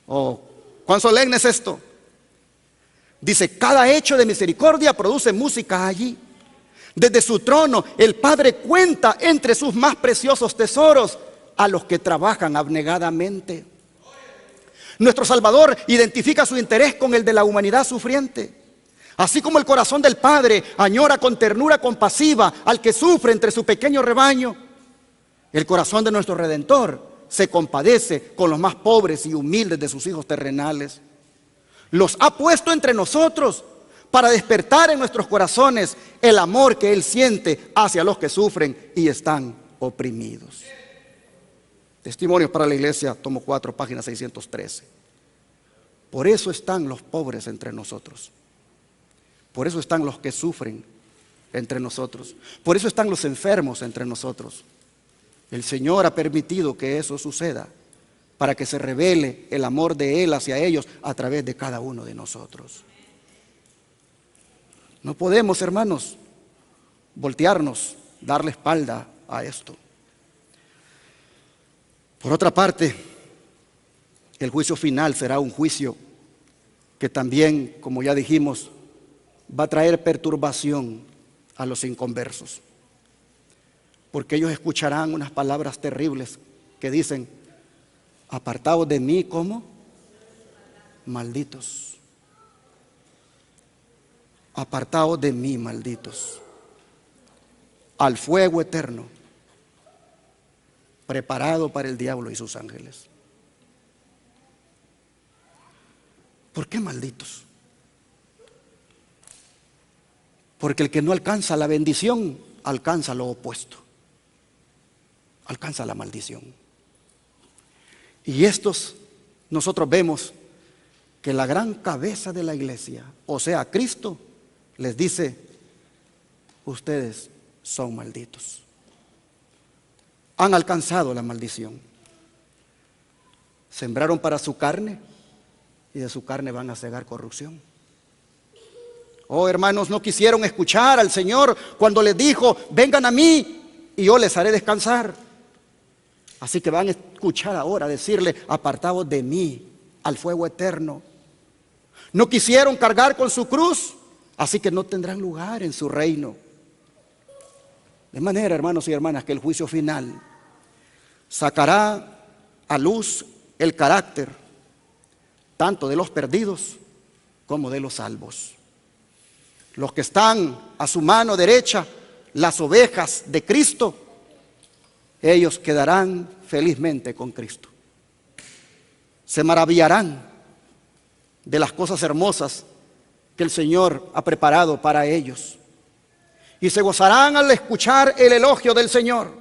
Oh, ¿cuán solemne es esto? Dice, cada hecho de misericordia produce música allí. Desde su trono el Padre cuenta entre sus más preciosos tesoros a los que trabajan abnegadamente. Nuestro Salvador identifica su interés con el de la humanidad sufriente. Así como el corazón del Padre añora con ternura compasiva al que sufre entre su pequeño rebaño, el corazón de nuestro Redentor se compadece con los más pobres y humildes de sus hijos terrenales. Los ha puesto entre nosotros para despertar en nuestros corazones el amor que Él siente hacia los que sufren y están oprimidos. Testimonios para la Iglesia, tomo 4, página 613. Por eso están los pobres entre nosotros. Por eso están los que sufren entre nosotros. Por eso están los enfermos entre nosotros. El Señor ha permitido que eso suceda para que se revele el amor de Él hacia ellos a través de cada uno de nosotros. No podemos, hermanos, voltearnos, darle espalda a esto. Por otra parte, el juicio final será un juicio que también, como ya dijimos, va a traer perturbación a los inconversos. Porque ellos escucharán unas palabras terribles que dicen, apartados de mí, ¿cómo? Malditos. Apartados de mí, malditos. Al fuego eterno, preparado para el diablo y sus ángeles. ¿Por qué malditos? Porque el que no alcanza la bendición, alcanza lo opuesto. Alcanza la maldición. Y nosotros vemos que la gran cabeza de la iglesia, o sea, Cristo, les dice: ustedes son malditos. Han alcanzado la maldición. Sembraron para su carne y de su carne van a cegar corrupción. Oh, hermanos, no quisieron escuchar al Señor cuando les dijo: vengan a mí y yo les haré descansar. Así que van a escuchar ahora decirle: apartaos de mí al fuego eterno. No quisieron cargar con su cruz, así que no tendrán lugar en su reino. De manera, hermanos y hermanas, que el juicio final sacará a luz el carácter tanto de los perdidos como de los salvos. Los que están a su mano derecha, las ovejas de Cristo, ellos quedarán felizmente con Cristo. Se maravillarán de las cosas hermosas que el Señor ha preparado para ellos. Y se gozarán al escuchar el elogio del Señor.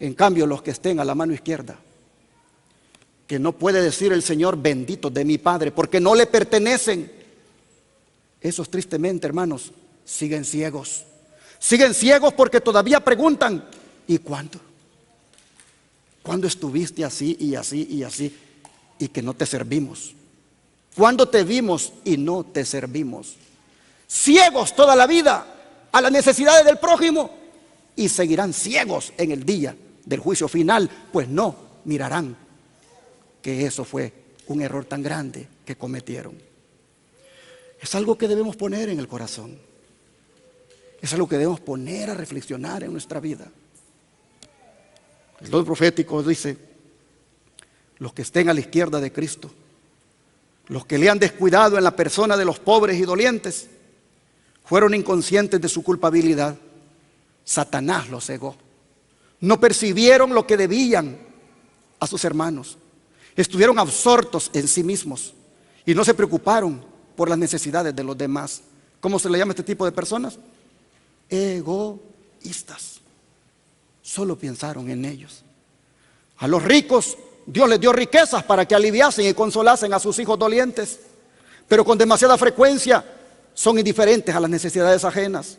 En cambio, los que estén a la mano izquierda, que no puede decir el Señor: bendito de mi Padre, porque no le pertenecen, esos tristemente, hermanos, siguen ciegos. Siguen ciegos porque todavía preguntan: ¿y cuándo? ¿Cuándo estuviste así y así y así y que no te servimos? ¿Cuándo te vimos y no te servimos? Ciegos toda la vida a las necesidades del prójimo, y seguirán ciegos en el día del juicio final, pues no mirarán que eso fue un error tan grande que cometieron. Es algo que debemos poner en el corazón. Es algo que debemos poner a reflexionar en nuestra vida. El don profético dice: los que estén a la izquierda de Cristo, los que le han descuidado en la persona de los pobres y dolientes, fueron inconscientes de su culpabilidad. Satanás los cegó. No percibieron lo que debían a sus hermanos. Estuvieron absortos en sí mismos y no se preocuparon por las necesidades de los demás. ¿Cómo se le llama a este tipo de personas? Egoístas. Solo pensaron en ellos. A los ricos Dios les dio riquezas para que aliviasen y consolasen a sus hijos dolientes, pero con demasiada frecuencia son indiferentes a las necesidades ajenas.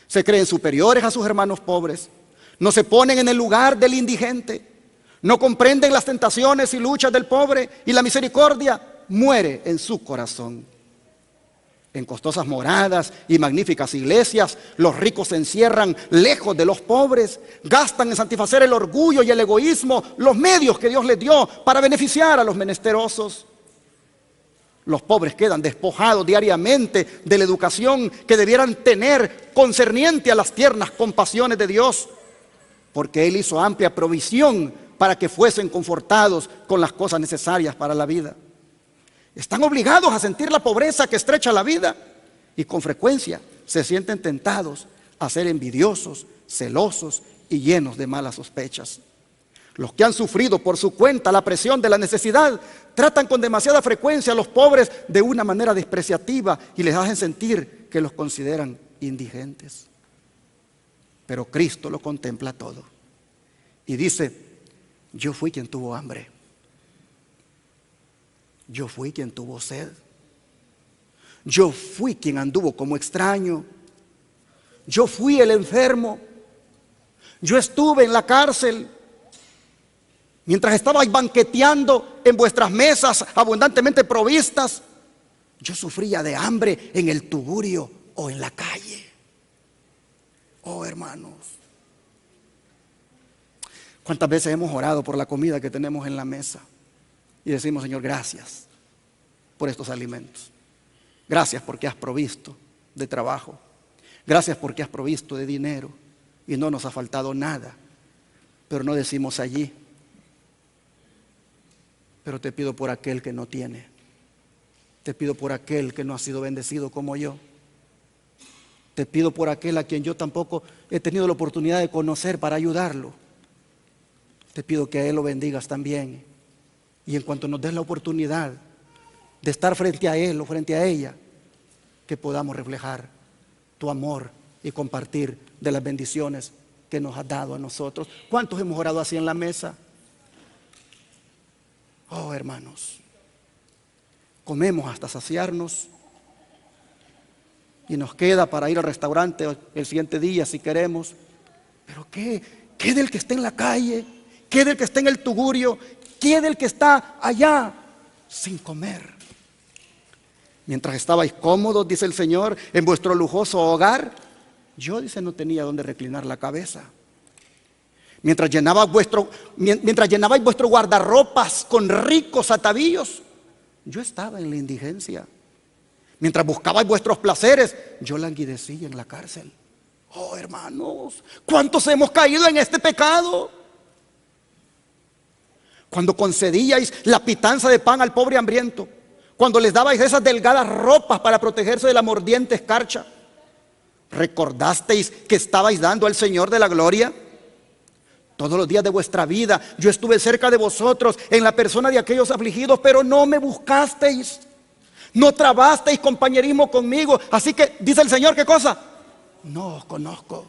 Se creen superiores a sus hermanos pobres. No se ponen en el lugar del indigente. No comprenden las tentaciones y luchas del pobre, y la misericordia muere en su corazón. En costosas moradas y magníficas iglesias, los ricos se encierran lejos de los pobres, gastan en satisfacer el orgullo y el egoísmo los medios que Dios les dio para beneficiar a los menesterosos. Los pobres quedan despojados diariamente de la educación que debieran tener concerniente a las tiernas compasiones de Dios, porque Él hizo amplia provisión para que fuesen confortados con las cosas necesarias para la vida. Están obligados a sentir la pobreza que estrecha la vida y con frecuencia se sienten tentados a ser envidiosos, celosos y llenos de malas sospechas. Los que han sufrido por su cuenta la presión de la necesidad tratan con demasiada frecuencia a los pobres de una manera despreciativa y les hacen sentir que los consideran indigentes. Pero Cristo lo contempla todo y dice: yo fui quien tuvo hambre. Yo fui quien tuvo sed. Yo fui quien anduvo como extraño. Yo fui el enfermo. Yo estuve en la cárcel. Mientras estabais banqueteando en vuestras mesas abundantemente provistas, yo sufría de hambre en el tugurio o en la calle. Oh, hermanos, ¿cuántas veces hemos orado por la comida que tenemos en la mesa? Y decimos: Señor, gracias por estos alimentos. Gracias porque has provisto de trabajo. Gracias porque has provisto de dinero y no nos ha faltado nada. Pero no decimos allí: pero te pido por aquel que no tiene. Te pido por aquel que no ha sido bendecido como yo. Te pido por aquel a quien yo tampoco he tenido la oportunidad de conocer para ayudarlo. Te pido que a él lo bendigas también. Y en cuanto nos des la oportunidad de estar frente a él o frente a ella, que podamos reflejar tu amor y compartir de las bendiciones que nos has dado a nosotros. ¿Cuántos hemos orado así en la mesa? Oh, hermanos, comemos hasta saciarnos y nos queda para ir al restaurante el siguiente día si queremos. Pero ¿qué del que está en la calle? ¿Qué del que está en el tugurio? ¿Qué del que está allá sin comer? Mientras estabais cómodos, dice el Señor, en vuestro lujoso hogar, yo, dice, no tenía dónde reclinar la cabeza. Mientras llenabais vuestro guardarropas con ricos atavíos, yo estaba en la indigencia. Mientras buscabais vuestros placeres, yo languidecía en la cárcel. Oh, hermanos, ¿cuántos hemos caído en este pecado? Cuando concedíais la pitanza de pan al pobre hambriento, cuando les dabais esas delgadas ropas para protegerse de la mordiente escarcha, ¿recordasteis que estabais dando al Señor de la gloria? Todos los días de vuestra vida yo estuve cerca de vosotros en la persona de aquellos afligidos, pero no me buscasteis, no trabasteis compañerismo conmigo. Así que dice el Señor, ¿qué cosa? No os conozco.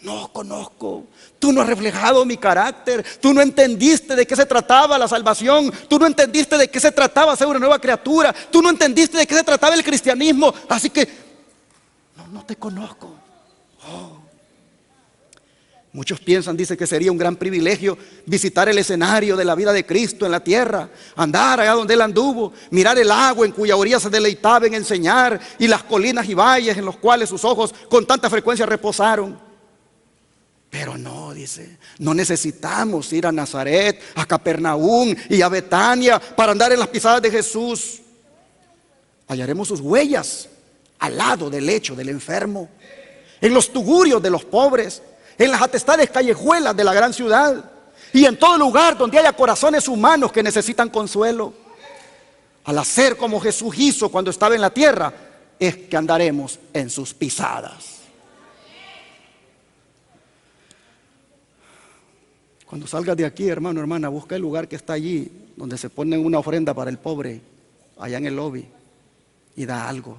No os conozco. Tú no has reflejado mi carácter. Tú no entendiste de qué se trataba la salvación. Tú no entendiste de qué se trataba ser una nueva criatura. Tú no entendiste de qué se trataba el cristianismo. Así que no te conozco. Oh. Muchos piensan, dice, que sería un gran privilegio visitar el escenario de la vida de Cristo en la tierra, andar allá donde Él anduvo, mirar el agua en cuya orilla se deleitaba en enseñar, y las colinas y valles en los cuales sus ojos con tanta frecuencia reposaron. Pero no, dice, no necesitamos ir a Nazaret, a Capernaum y a Betania para andar en las pisadas de Jesús. Hallaremos sus huellas al lado del lecho del enfermo, en los tugurios de los pobres, en las atestadas callejuelas de la gran ciudad y en todo lugar donde haya corazones humanos que necesitan consuelo. Al hacer como Jesús hizo cuando estaba en la tierra, es que andaremos en sus pisadas. Cuando salgas de aquí, hermano, hermana, busca el lugar que está allí, donde se pone una ofrenda para el pobre, allá en el lobby, y da algo.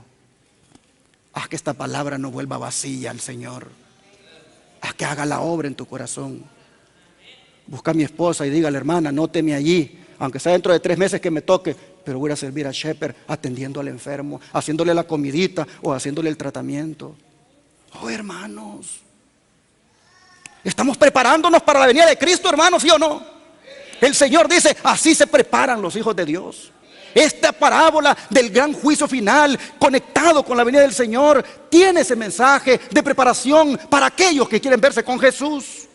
Haz que esta palabra no vuelva vacía al Señor. Haz que haga la obra en tu corazón. Busca a mi esposa y dígale, hermana, nóteme allí, aunque sea dentro de 3 meses que me toque, pero voy a servir al shepherd, atendiendo al enfermo, haciéndole la comidita o haciéndole el tratamiento. Oh, hermanos, estamos preparándonos para la venida de Cristo, hermanos, ¿sí o no? El Señor dice, así se preparan los hijos de Dios. Esta parábola del gran juicio final, conectado con la venida del Señor, tiene ese mensaje de preparación para aquellos que quieren verse con Jesús.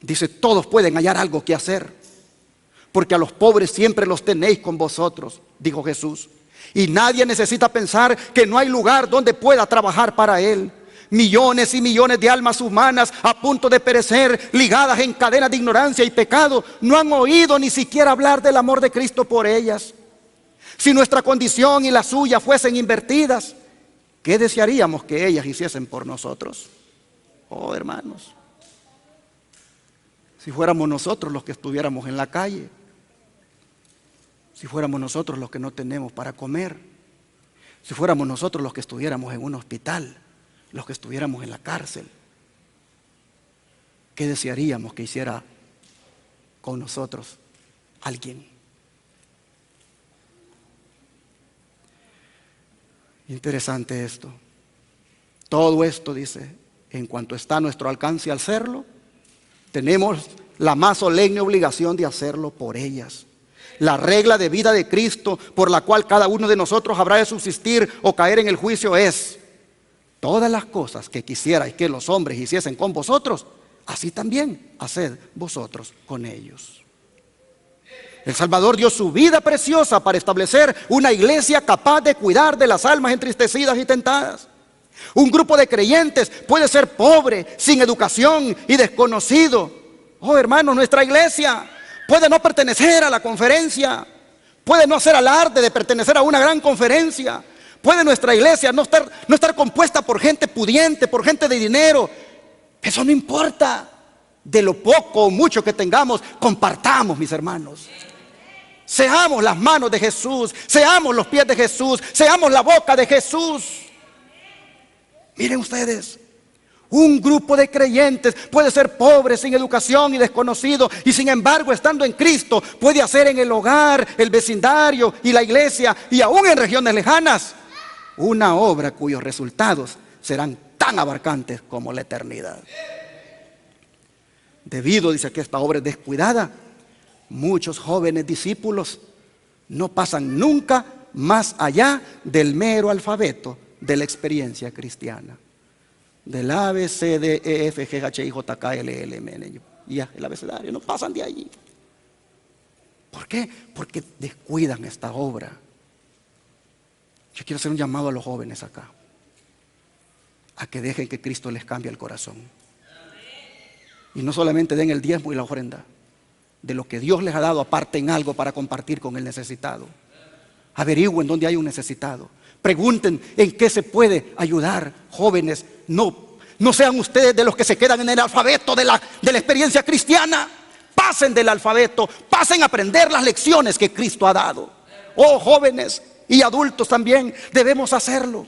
Dice, todos pueden hallar algo que hacer, porque a los pobres siempre los tenéis con vosotros, dijo Jesús. Y nadie necesita pensar que no hay lugar donde pueda trabajar para Él. Millones y millones de almas humanas a punto de perecer, ligadas en cadenas de ignorancia y pecado, no han oído ni siquiera hablar del amor de Cristo por ellas. Si nuestra condición y la suya fuesen invertidas, ¿qué desearíamos que ellas hiciesen por nosotros? Oh, hermanos, si fuéramos nosotros los que estuviéramos en la calle, si fuéramos nosotros los que no tenemos para comer, si fuéramos nosotros los que estuviéramos en un hospital, los que estuviéramos en la cárcel, ¿qué desearíamos que hiciera con nosotros alguien? Interesante esto. Todo esto, dice, en cuanto está a nuestro alcance al hacerlo, tenemos la más solemne obligación de hacerlo por ellas. La regla de vida de Cristo por la cual cada uno de nosotros habrá de subsistir o caer en el juicio es: todas las cosas que quisierais que los hombres hiciesen con vosotros, así también haced vosotros con ellos. El Salvador dio su vida preciosa para establecer una iglesia capaz de cuidar de las almas entristecidas y tentadas. Un grupo de creyentes puede ser pobre, sin educación y desconocido. Oh, hermanos, nuestra iglesia puede no pertenecer a la conferencia, puede no hacer alarde de pertenecer a una gran conferencia. Puede nuestra iglesia no estar compuesta por gente pudiente, por gente de dinero. Eso no importa. De lo poco o mucho que tengamos, compartamos, mis hermanos. Seamos las manos de Jesús, seamos los pies de Jesús, seamos la boca de Jesús. Miren ustedes, un grupo de creyentes puede ser pobre, sin educación y desconocido, y sin embargo, estando en Cristo, puede hacer en el hogar, el vecindario y la iglesia, y aún en regiones lejanas, una obra cuyos resultados serán tan abarcantes como la eternidad. Debido, dice, a que esta obra es descuidada, muchos jóvenes discípulos no pasan nunca más allá del mero alfabeto de la experiencia cristiana. Del A, B, C, D, E, F, G, H, I, J, K, L, M, N, y ya, el abecedario, no pasan de allí. ¿Por qué? Porque descuidan esta obra. Yo quiero hacer un llamado a los jóvenes acá, a que dejen que Cristo les cambie el corazón. Y no solamente den el diezmo y la ofrenda, de lo que Dios les ha dado, aparten algo para compartir con el necesitado. Averigüen dónde hay un necesitado. Pregunten en qué se puede ayudar. Jóvenes, no sean ustedes de los que se quedan en el alfabeto de la experiencia cristiana. Pasen del alfabeto, pasen a aprender las lecciones que Cristo ha dado. Oh, jóvenes y adultos también debemos hacerlo.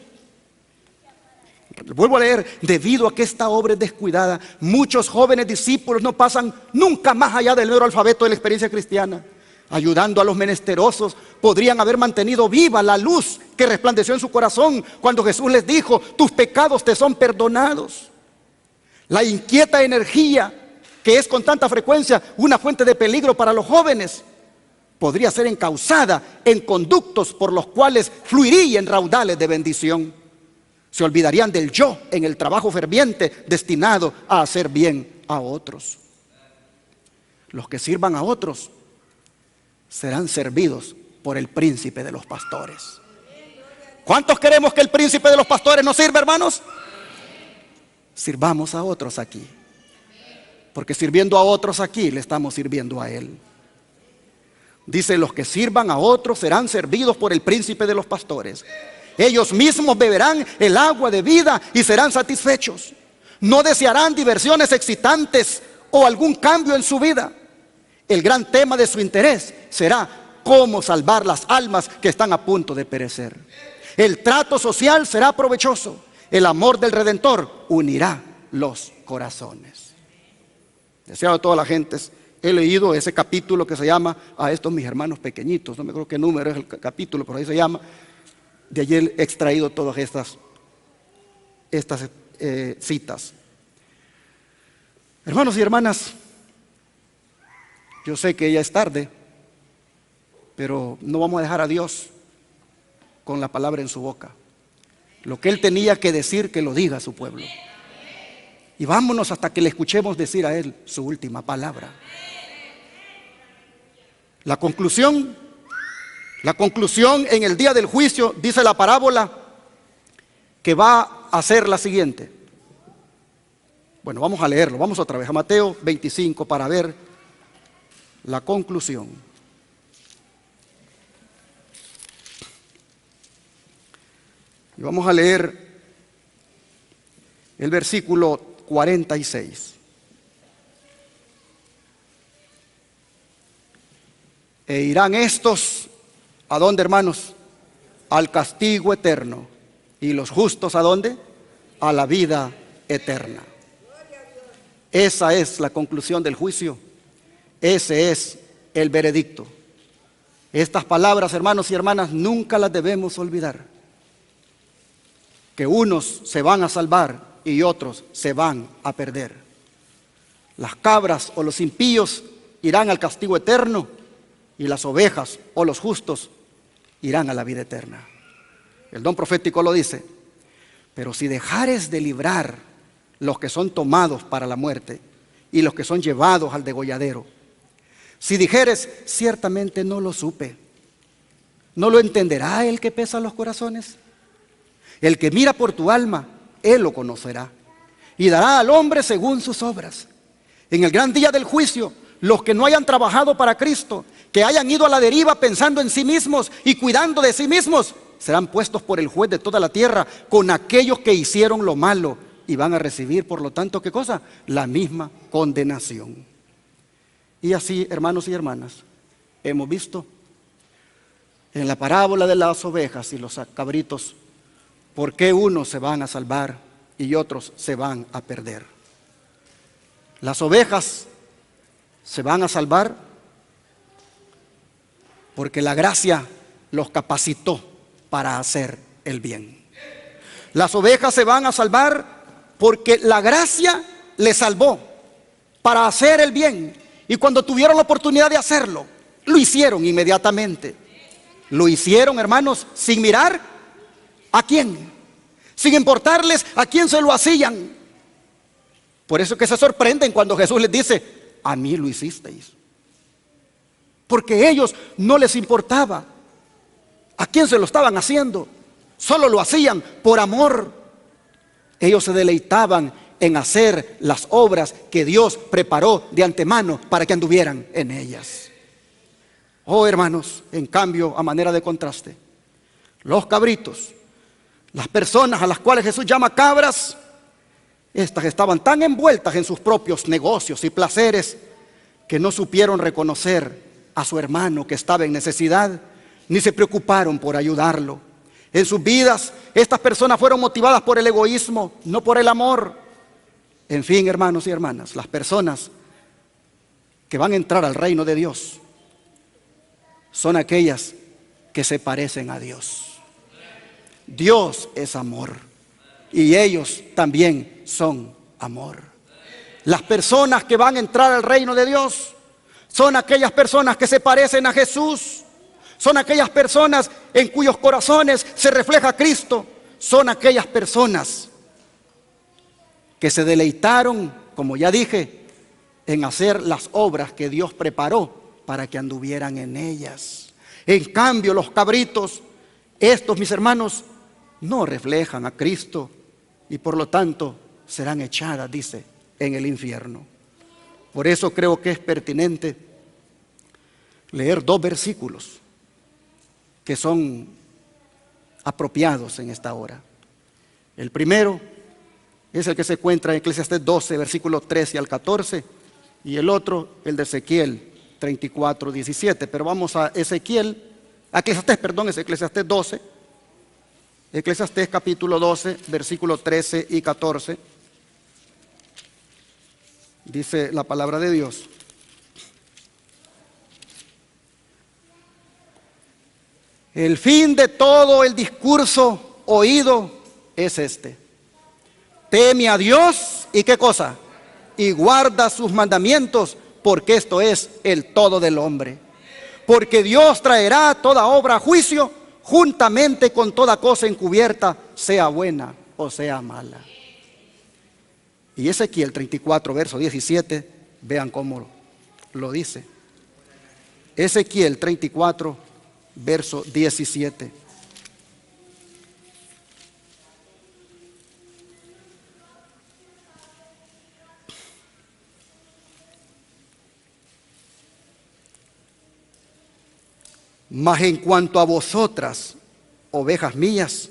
Vuelvo a leer, debido a que esta obra es descuidada, muchos jóvenes discípulos no pasan nunca más allá del mero alfabeto de la experiencia cristiana. Ayudando a los menesterosos, podrían haber mantenido viva la luz que resplandeció en su corazón cuando Jesús les dijo: tus pecados te son perdonados. La inquieta energía que es con tanta frecuencia una fuente de peligro para los jóvenes, podría ser encauzada en conductos por los cuales fluirían raudales de bendición. Se olvidarían del yo en el trabajo ferviente destinado a hacer bien a otros. Los que sirvan a otros serán servidos por el príncipe de los pastores. ¿Cuántos queremos que el príncipe de los pastores nos sirva, hermanos? Sirvamos a otros aquí, porque sirviendo a otros aquí le estamos sirviendo a Él. Dice: los que sirvan a otros serán servidos por el príncipe de los pastores. Ellos mismos beberán el agua de vida y serán satisfechos. No desearán diversiones excitantes o algún cambio en su vida. El gran tema de su interés será cómo salvar las almas que están a punto de perecer. El trato social será provechoso. El amor del Redentor unirá los corazones. Deseado a todas las gentes, he leído ese capítulo que se llama A estos mis hermanos pequeñitos. No me acuerdo qué número es el capítulo, pero ahí se llama. De allí he extraído todas estas citas. Hermanos y hermanas, yo sé que ya es tarde, pero no vamos a dejar a Dios con la palabra en su boca. Lo que Él tenía que decir, que lo diga a su pueblo. Y vámonos hasta que le escuchemos decir a Él su última palabra. La conclusión en el día del juicio, dice la parábola, que va a ser la siguiente. Bueno, vamos a leerlo, vamos otra vez a Mateo 25 para ver la conclusión. Y vamos a leer el versículo 46. E irán estos, ¿a dónde, hermanos? Al castigo eterno. ¿Y los justos a dónde? A la vida eterna. Esa es la conclusión del juicio. Ese es el veredicto. Estas palabras, hermanos y hermanas, nunca las debemos olvidar. Que unos se van a salvar y otros se van a perder. Las cabras o los impíos irán al castigo eterno, y las ovejas o los justos irán a la vida eterna. El don profético lo dice: pero si dejares de librar los que son tomados para la muerte y los que son llevados al degolladero, si dijeres: ciertamente no lo supe, ¿no lo entenderá el que pesa los corazones? El que mira por tu alma, Él lo conocerá, y dará al hombre según sus obras. En el gran día del juicio, los que no hayan trabajado para Cristo, que hayan ido a la deriva pensando en sí mismos y cuidando de sí mismos, serán puestos por el juez de toda la tierra con aquellos que hicieron lo malo, y van a recibir, por lo tanto, ¿qué cosa? La misma condenación. Y así, hermanos y hermanas, hemos visto En la parábola de las ovejas y los cabritos, ¿por qué unos se van a salvar y otros se van a perder? Las ovejas se van a salvar porque la gracia los capacitó para hacer el bien. Las ovejas se van a salvar porque la gracia les salvó para hacer el bien. Y cuando tuvieron la oportunidad de hacerlo, lo hicieron inmediatamente. Lo hicieron, hermanos, sin mirar a quién, sin importarles a quién se lo hacían. Por eso que se sorprenden cuando Jesús les dice: a mí lo hicisteis. Porque a ellos no les importaba a quién se lo estaban haciendo, solo lo hacían por amor. Ellos se deleitaban en hacer las obras que Dios preparó de antemano para que anduvieran en ellas. Oh, hermanos, en cambio, a manera de contraste, los cabritos, las personas a las cuales Jesús llama cabras, estas estaban tan envueltas en sus propios negocios y placeres que no supieron reconocer a su hermano que estaba en necesidad, ni se preocuparon por ayudarlo. En sus vidas, estas personas fueron motivadas por el egoísmo, no por el amor. En fin, hermanos y hermanas, las personas que van a entrar al reino de Dios son aquellas que se parecen a Dios. Dios es amor y ellos también son amor. Las personas que van a entrar al reino de Dios son aquellas personas que se parecen a Jesús. Son aquellas personas en cuyos corazones se refleja Cristo. Son aquellas personas que se deleitaron, como ya dije, en hacer las obras que Dios preparó para que anduvieran en ellas. En cambio, los cabritos, estos, mis hermanos, no reflejan a Cristo y por lo tanto serán echadas, dice, en el infierno. Por eso creo que es pertinente leer dos versículos que son apropiados en esta hora. El primero es el que se encuentra en Eclesiastés 12, versículos 13 al 14, y el otro, el de Ezequiel 34, 17. Pero vamos a Eclesiastés 12, Eclesiastés capítulo 12, versículos 13 y 14. Dice la palabra de Dios: el fin de todo el discurso oído es este: teme a Dios y ¿qué cosa? Y guarda sus mandamientos, porque esto es el todo del hombre. Porque Dios traerá toda obra a juicio, juntamente con toda cosa encubierta, sea buena o sea mala. Y Ezequiel 34, verso 17, vean cómo lo dice. Ezequiel 34, verso 17. Mas en cuanto a vosotras, ovejas mías,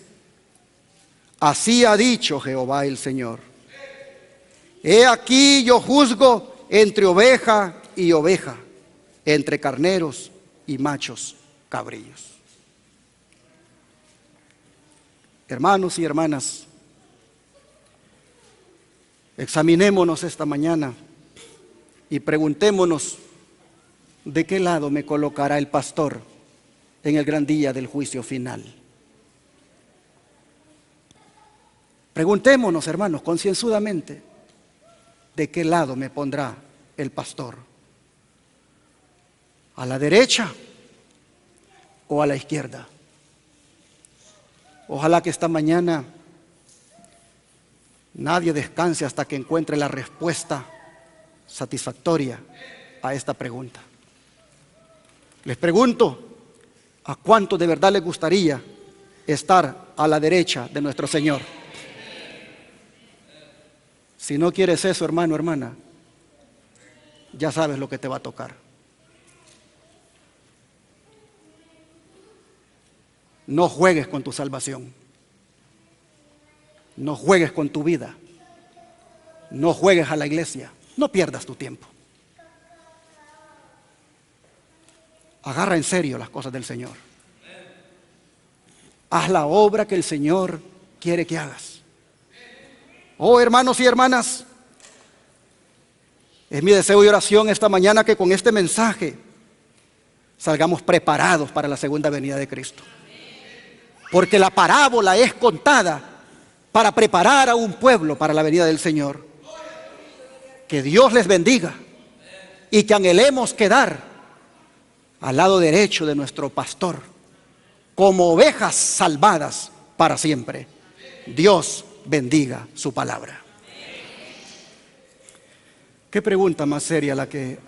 así ha dicho Jehová el Señor: he aquí yo juzgo entre oveja y oveja, entre carneros y machos cabrillos. Hermanos y hermanas, examinémonos esta mañana y preguntémonos: ¿de qué lado me colocará el pastor en el gran día del juicio final? Preguntémonos, hermanos, concienzudamente: ¿de qué lado me pondrá el pastor? ¿A la derecha o a la izquierda? Ojalá que esta mañana nadie descanse hasta que encuentre la respuesta satisfactoria a esta pregunta. Les pregunto: ¿a cuánto de verdad les gustaría estar a la derecha de nuestro Señor? Si no quieres eso, hermano, hermana, ya sabes lo que te va a tocar. No juegues con tu salvación. No juegues con tu vida. No juegues a la iglesia. No pierdas tu tiempo. Agarra en serio las cosas del Señor. haz la obra que el Señor quiere que hagas. Oh, hermanos y hermanas, es mi deseo y oración esta mañana que con este mensaje salgamos preparados para la segunda venida de Cristo. Porque la parábola es contada para preparar a un pueblo para la venida del Señor. Que Dios les bendiga y que anhelemos quedar al lado derecho de nuestro pastor como ovejas salvadas para siempre. Dios bendiga su palabra. ¿Qué pregunta más seria la que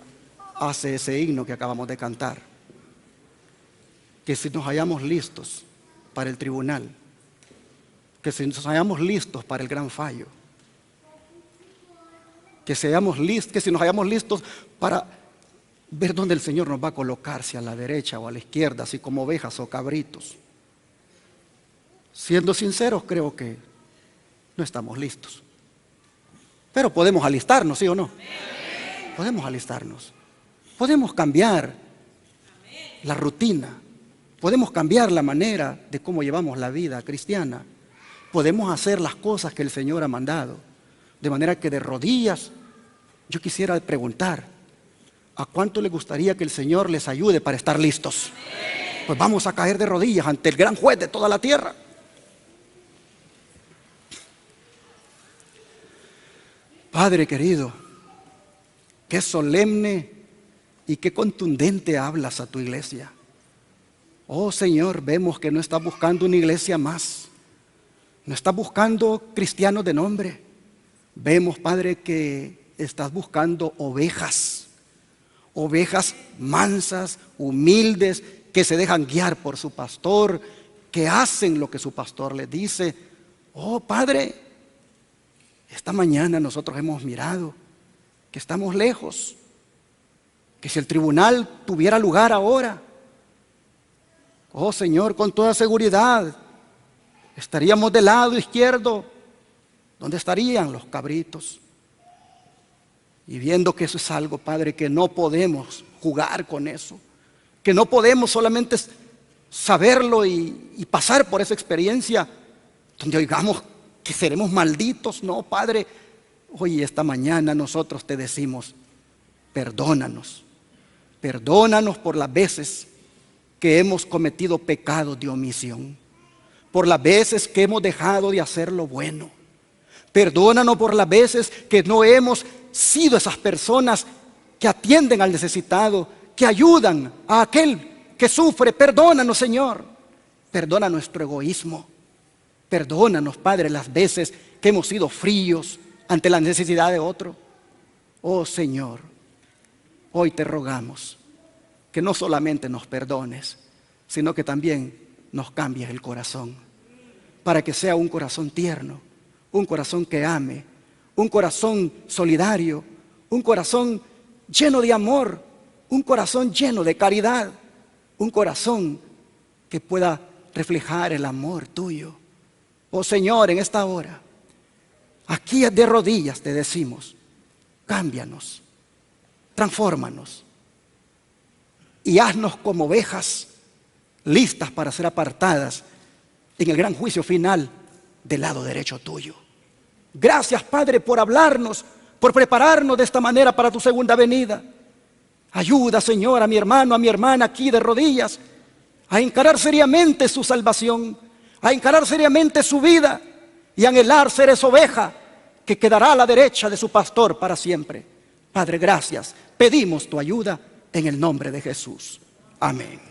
hace ese himno que acabamos de cantar? Que si nos hallamos listos para el tribunal, que si nos hallamos listos para el gran fallo, que si nos hallamos listos para ver dónde el Señor nos va a colocar, si a la derecha o a la izquierda, así como ovejas o cabritos. Siendo sinceros, creo que no estamos listos. Pero podemos alistarnos, ¿sí o no? Podemos alistarnos. Podemos cambiar la rutina. Podemos cambiar la manera de cómo llevamos la vida cristiana. Podemos hacer las cosas que el Señor ha mandado. De manera que de rodillas, yo quisiera preguntar, ¿a cuánto le gustaría que el Señor les ayude para estar listos? Pues vamos a caer de rodillas ante el gran juez de toda la tierra. Padre querido, qué solemne y qué contundente hablas a tu iglesia. Oh Señor, vemos que no estás buscando una iglesia más. No estás buscando cristianos de nombre. Vemos, Padre, que estás buscando ovejas. Ovejas mansas, humildes, que se dejan guiar por su pastor, que hacen lo que su pastor les dice. Oh Padre, esta mañana nosotros hemos mirado que estamos lejos, que si el tribunal tuviera lugar ahora, oh Señor, con toda seguridad, estaríamos del lado izquierdo, donde estarían los cabritos. Y viendo que eso es algo, Padre, que no podemos jugar con eso, que no podemos solamente saberlo y pasar por esa experiencia, donde oigamos que seremos malditos. No, Padre, hoy esta mañana nosotros te decimos, perdónanos. Perdónanos por las veces que hemos cometido pecados de omisión, por las veces que hemos dejado de hacer lo bueno. Perdónanos por las veces que no hemos sido esas personas que atienden al necesitado, que ayudan a aquel que sufre. Perdónanos, Señor. Perdona nuestro egoísmo. Perdónanos, Padre, las veces que hemos sido fríos ante la necesidad de otro. Oh Señor, hoy te rogamos que no solamente nos perdones, sino que también nos cambies el corazón, para que sea un corazón tierno, un corazón que ame, un corazón solidario, un corazón lleno de amor, un corazón lleno de caridad, un corazón que pueda reflejar el amor tuyo. Oh Señor, en esta hora, aquí de rodillas te decimos, cámbianos, transfórmanos y haznos como ovejas listas para ser apartadas en el gran juicio final del lado derecho tuyo. Gracias, Padre, por hablarnos, por prepararnos de esta manera para tu segunda venida. Ayuda, Señor, a mi hermano, a mi hermana aquí de rodillas a encarar seriamente su salvación, a encarar seriamente su vida y anhelar ser esa oveja que quedará a la derecha de su pastor para siempre. Padre, gracias. Pedimos tu ayuda en el nombre de Jesús. Amén.